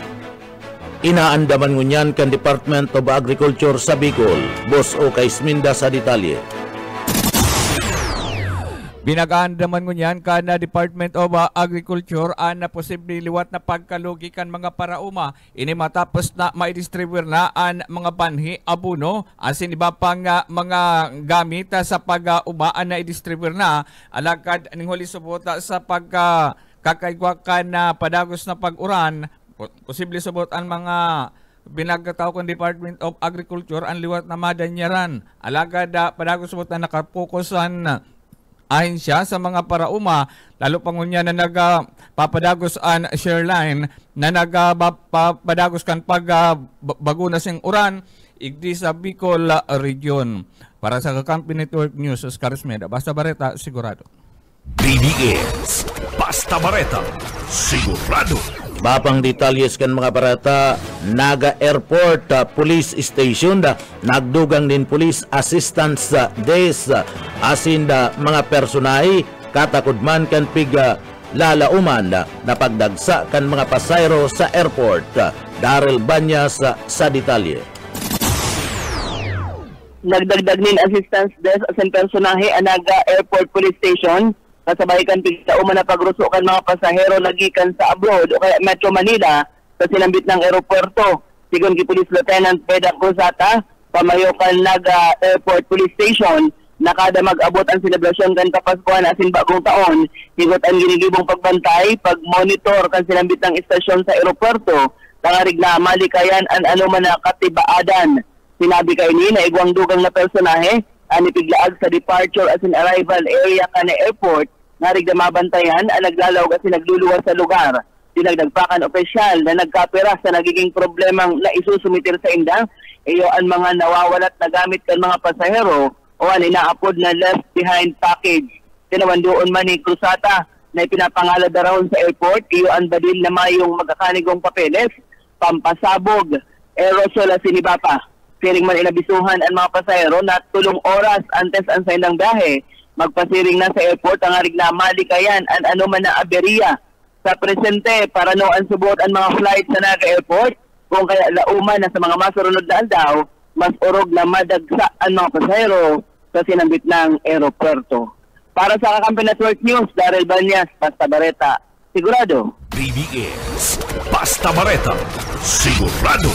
Inaandaman ngunyan kan Department of Agriculture sa Bicol. Boss Okay Sminda sa detalye. Binagaandaman ngunyan kan na Department of Agriculture na posible liwat na pagkalugi kan mga parauma. Ini matapos na maidistribute na ang mga banhi, abono, asin iba pang mga gamit sa pag-umaan na i-distribute na. Alagad ning huli subota sa pagkakaigwakan na padagos na pag-uran. Posible subot ang mga binagkataw kong Department of Agriculture ang liwat na madanyaran. Alagad padagos mo na nakapokusan ayon siya sa mga parauma, lalo pangunya na nagpapadagos an share line na nagpapadagos kan bago na sing uran igdi sa Bicol region. Para sa Kakampi Network News, Oscar Esmeda, Basta Bareta, sigurado. BDS Basta Bareta, sigurado. Mapang detalyes kan mga barata, Naga Airport Police Station nagdugang din police assistance days asin mga personay katakudman kan piga lalauman na pagdagsa kan mga pasayro sa airport. Daryl Banyas sa detalye. Nagdagdag nin assistance desk asin personahe Naga Airport Police Station kasabay kan sa uma na pagruso kan mga pasahero nagikan sa abroad o kaya Metro Manila sa sinambit ng aeropuerto. Sigon ki Police Lieutenant Peda Cruzata, pamayo kan Naga Airport Police Station, nakada mag-abot ang selebrasyon kan Kapaskuhan asin bagong taon, higot ang ginigibong pagbantay, pag-monitor kan sinambit ng istasyon sa aeropuerto, tangarig na malikayan ang anuman na katibaadan. Sinabi kay ni na igwang dugang na personahe ani piglaag sa departure as in arrival area kana airport narig na mabantayan ang naglalawag at nagluluwas sa lugar. Dinagdagpakan opisyal na nagkapera sa nagiging problemang na isusumitir sa indang iyo ang mga nawawalat na gamit kan mga pasahero o ang inaapod na left behind package. Tinawandoon man ni Cruzata na ipinapangala darawon sa airport iyo ang badil na mayong magkakanigong papeles, pampasabog, aerosol at sinibapa. Siring man inabisuhan ang mga pasahero na tulong oras antes ang sa ilang biyahe, magpasiring na sa airport ang arig na malikayan ang anuman na aberya. Sa presente, para noon subot ang mga flight sa Naga Airport, kung kaya lauman na sa mga masurunod na aldaw, mas urog na madagsa ang mga pasahero sa sinambit ng aeropuerto. Para sa Kakampi Network News, Daryl Banyas, Basta Bareta, sigurado. BDS Basta Bareta, sigurado.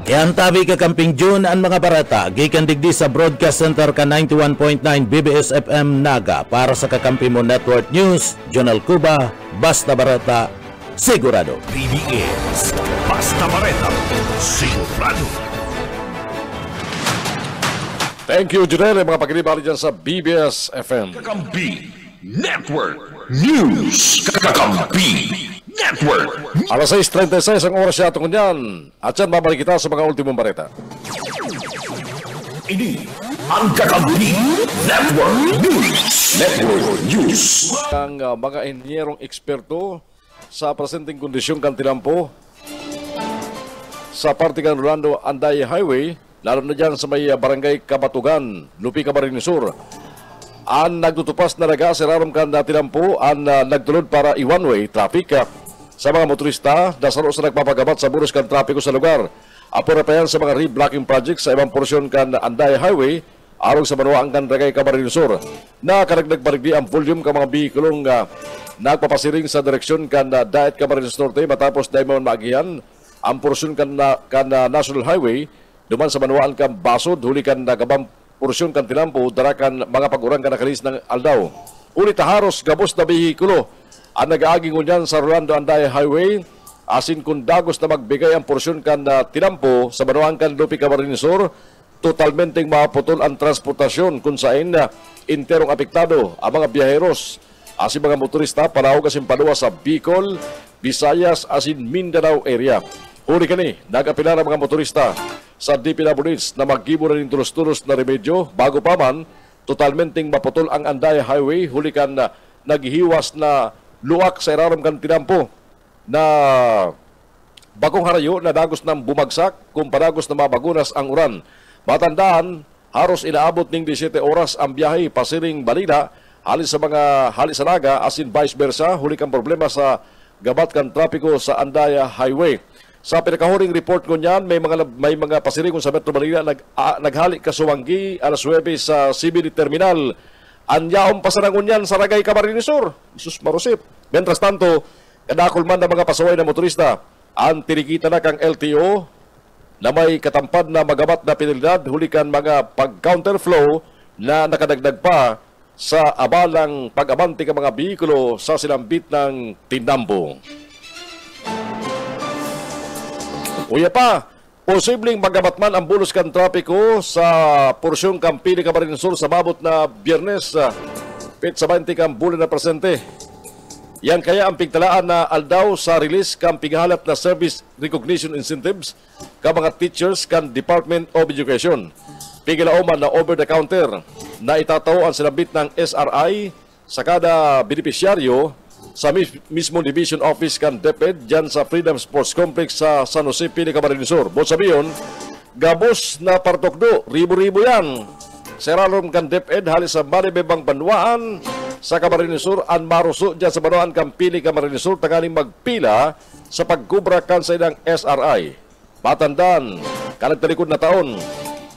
Yan tabi Kakamping June ang mga barata, gikan digdi sa Broadcast Center ka 91.9 BBS FM Naga. Para sa Kakampi mo Network News, Jonal Cuba, Basta Bareta, sigurado. BDS Basta Bareta, sigurado. Thank you, Junel. Mga pakinibali dyan sa BBS FM. Kakampi Network News. Kakampi Network. Alas 6:36 ang oras siya tungkol yan. At yan, babalik kita sa mga ultimong bareta. Ini ang Kakampi Network News. Network News. Ang mga inhinyerong eksperto sa presenteng kondisyong kantilampo sa parte kan Rolando Anday Highway, lalo na dyan sa may barangay Kabatugan, Lupi, Camarines Sur. Ang nagtutupas na naga sa raram kan tilampo, ang nagtulod para i-one-way traffic sa mga motorista na saro sa nagpapagabat sa buros kan trapiko sa lugar. Apura pa yan sa mga reblocking projects sa ibang porsyon kan Anday Highway arong sa manuang kan Ragay Camarines Sur. Nakaragdag barigdi ang volume ka mga bihikulong nagpapasiring sa direksyon kan Daet Camarines Norte matapos dahil mga maagihan ang porsyon kan National Highway duman sa manuaan kan Basod huli kan nagabang porsyon kan tilampo darakan mga pag-urang kan nakalis ng aldaw. Ulit haros gabos na bihikulo ang nag-aaging unyan sa Rolando Anday Highway asin kung dagos na magbigay ang porsyon kan tilampo sa manuang kan Lupi, Camarines Sur, totalmente maputol ang transportasyon kung saan interong apektado ang mga biyaheros asin mga motorista panahog asin paluwa sa Bicol, Visayas asin Mindanao area. Huli kani, nagapila ng mga motorista sa DPWH na maggibo na ng tulos-tulos na remedyo bago pa man totalmente maputol ang Anday Highway huli kan naghihiwas na luwak sa iraram kan tinampo na bagong harayo na dagos ng bumagsak kung padagos na mabagunas ang uran. Matandaan, haros inaabot ng 17 oras ang biyahe pasiring Balida halis sa Naga asin vice versa huli kan problema sa gabat kan trapiko sa Anday Highway. Sa pinakahuring report ko niyan, may mga pasiringon sa Metro Manila naghali kasuwanggi alas 9 sa CBD Terminal. Anyaong pasanangon yan sa Ragay Camarines Sur. Isus marusip. Mientras tanto, kadakulman ng mga pasaway na motorista, ang tinikita na kang LTO na may katampad na magabat na penalidad hulikan mga pag-counterflow na nakadagdag pa sa abalang pag-abante ka mga bihikulo sa sinambit ng Tinampo. Uya pa, Posibleng magamatman ang bulos kan trapiko sa porsyong Kampili Camarines Sur sa babot na Biyernes, pit sa 20 kang bulan na presente. Yan kaya ang pigtalaan na aldaw sa release kang pighalap na service recognition incentives ka mga teachers kan Department of Education. Pigilauman na over-the-counter na itataw ang sinabit ng SRI sa kada benepisyaryo sa mismo division office kan DepEd dyan sa Freedom Sports Complex sa San Jose, Pili, Camarines Sur. Bot sabiyon, gabos na partokdo, ribo-ribo yan. Seralom kan DepEd halis sa Malibebang Banwaan sa Camarines Sur an maruso dyan sa Banwaan kan Pili, Camarines Sur tangaling magpila sa pagkubra kan sa ilang SRI. Matandaan, kanagtalikod na taon,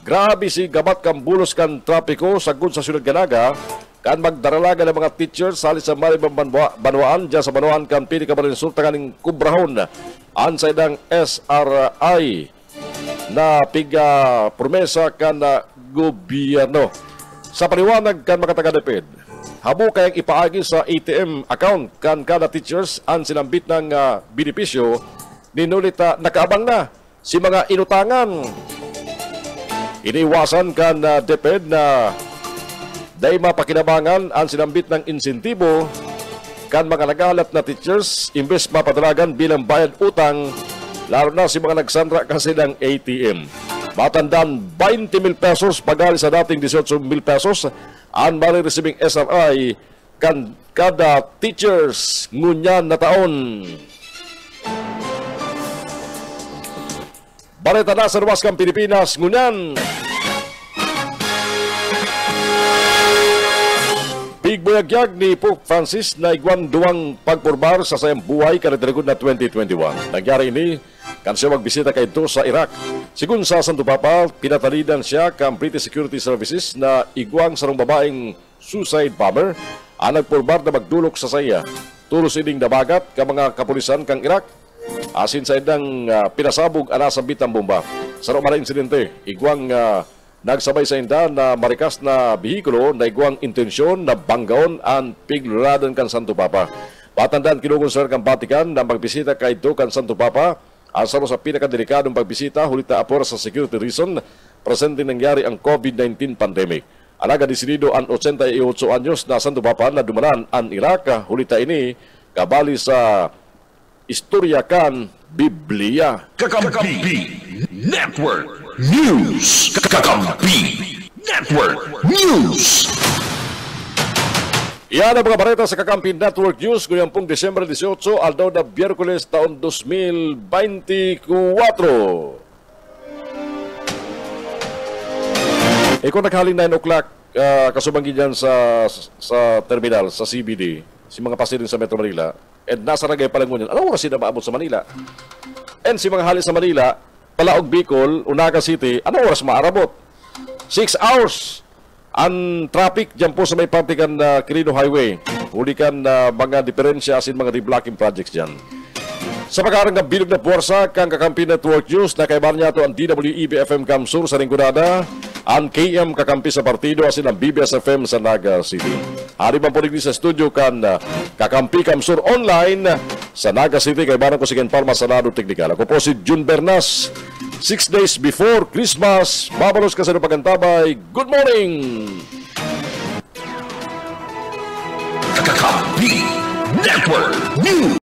grabe si gabat kan bulos kan trapiko sa gud sa Sunod Ganaga kan magdaralaga ng mga teachers halis sa Malibang Banwaan dyan sa Banwaan kan Pili, Camarines Sur tangaling kubrahon an sa ilang SRI na piga promesa kan gobyerno. Sa paliwanag kan mga taga-DepEd, habo kayang ipaagi sa ATM account kan kada teachers ang sinambit ng benepisyo ninulit nakaabang na si mga inutangan. Iniwasan kan DepEd na dahil mapakinabangan ang sinambit ng insentibo kan mga naghahalap na teachers imbes mapadalagan bilang bayad utang, lalo na si mga nagsandra kasi ng ATM. Matandaan 20,000 pesos pagali sa dating 18,000 pesos ang mare-receiving SRI kan kada teachers ngunyan na taon. Balita na sa luwas kang Pilipinas ngunyan. Bigbuyagyag ni Pope Francis na igwan duwang pagpurbar sa sayang buhay kanagdaligod na 2021. Nangyari ini kan siya magbisita kay ito sa Iraq. Sigun sa Santo Papa, pinatalidan siya kang British Security Services na igwang sarong babaeng suicide bomber ang nagpurbar na magdulok sa saya. Tulos ining nabagat ka mga kapulisan kang Iraq asin sa idang pinasabog anasabit ang bomba. Sarong mara insidente, igwang nagsabay sa inda na marikas na bihikulo na igwang intensyon na banggaon ang pigluradan kan Santo Papa. Patandaan kinukonsar kang Vatican na magbisita kay do kan Santo Papa ang saro sa pinakadelikadong pagbisita hulita apor sa security reason presente nangyari ang COVID-19 pandemic. Alaga disidido ang 88 anyos na Santo Papa na dumanan ang Iraq hulita ini kabali sa istorya kan Biblia. Kakampi Network News. Kakampi Network News. Yan ang mga balita sa Kakampi Network News ngayong pong Desyembre 18, aldaw na Biyerkules taon 2024. Kung naghaling 9 o'clock, kasubangin dyan sa terminal, sa CBD, si mga pasirin sa Metro Manila, and nasa Ragay Palangunan, anong oras sila maabot sa Manila? And si mga hali sa Manila, Palaog Bicol, Unaga City, anong oras maarabot? 6 hours ang traffic dyan po sa may partikan na Quirino Highway. Huli kan mga diferensya asin mga reblocking projects dyan. Sa pagkarang ng bilog na puwersa kang Kakampi Network News na kaibahan niya ito ang DWEB-FM Kamsur sa Ringgonada, ang KM Kakampi sa Partido asin ang BBS-FM sa Naga City. Hari man po rin sa studio kan Kakampi Kamsur Online sa Naga City kaibahan ko si Ken Palma sa Lado Teknikal. Ako po si Jun Bernas. 6 days before Christmas, babalos ka sa pagantabay. Good morning! Kakampi Network News.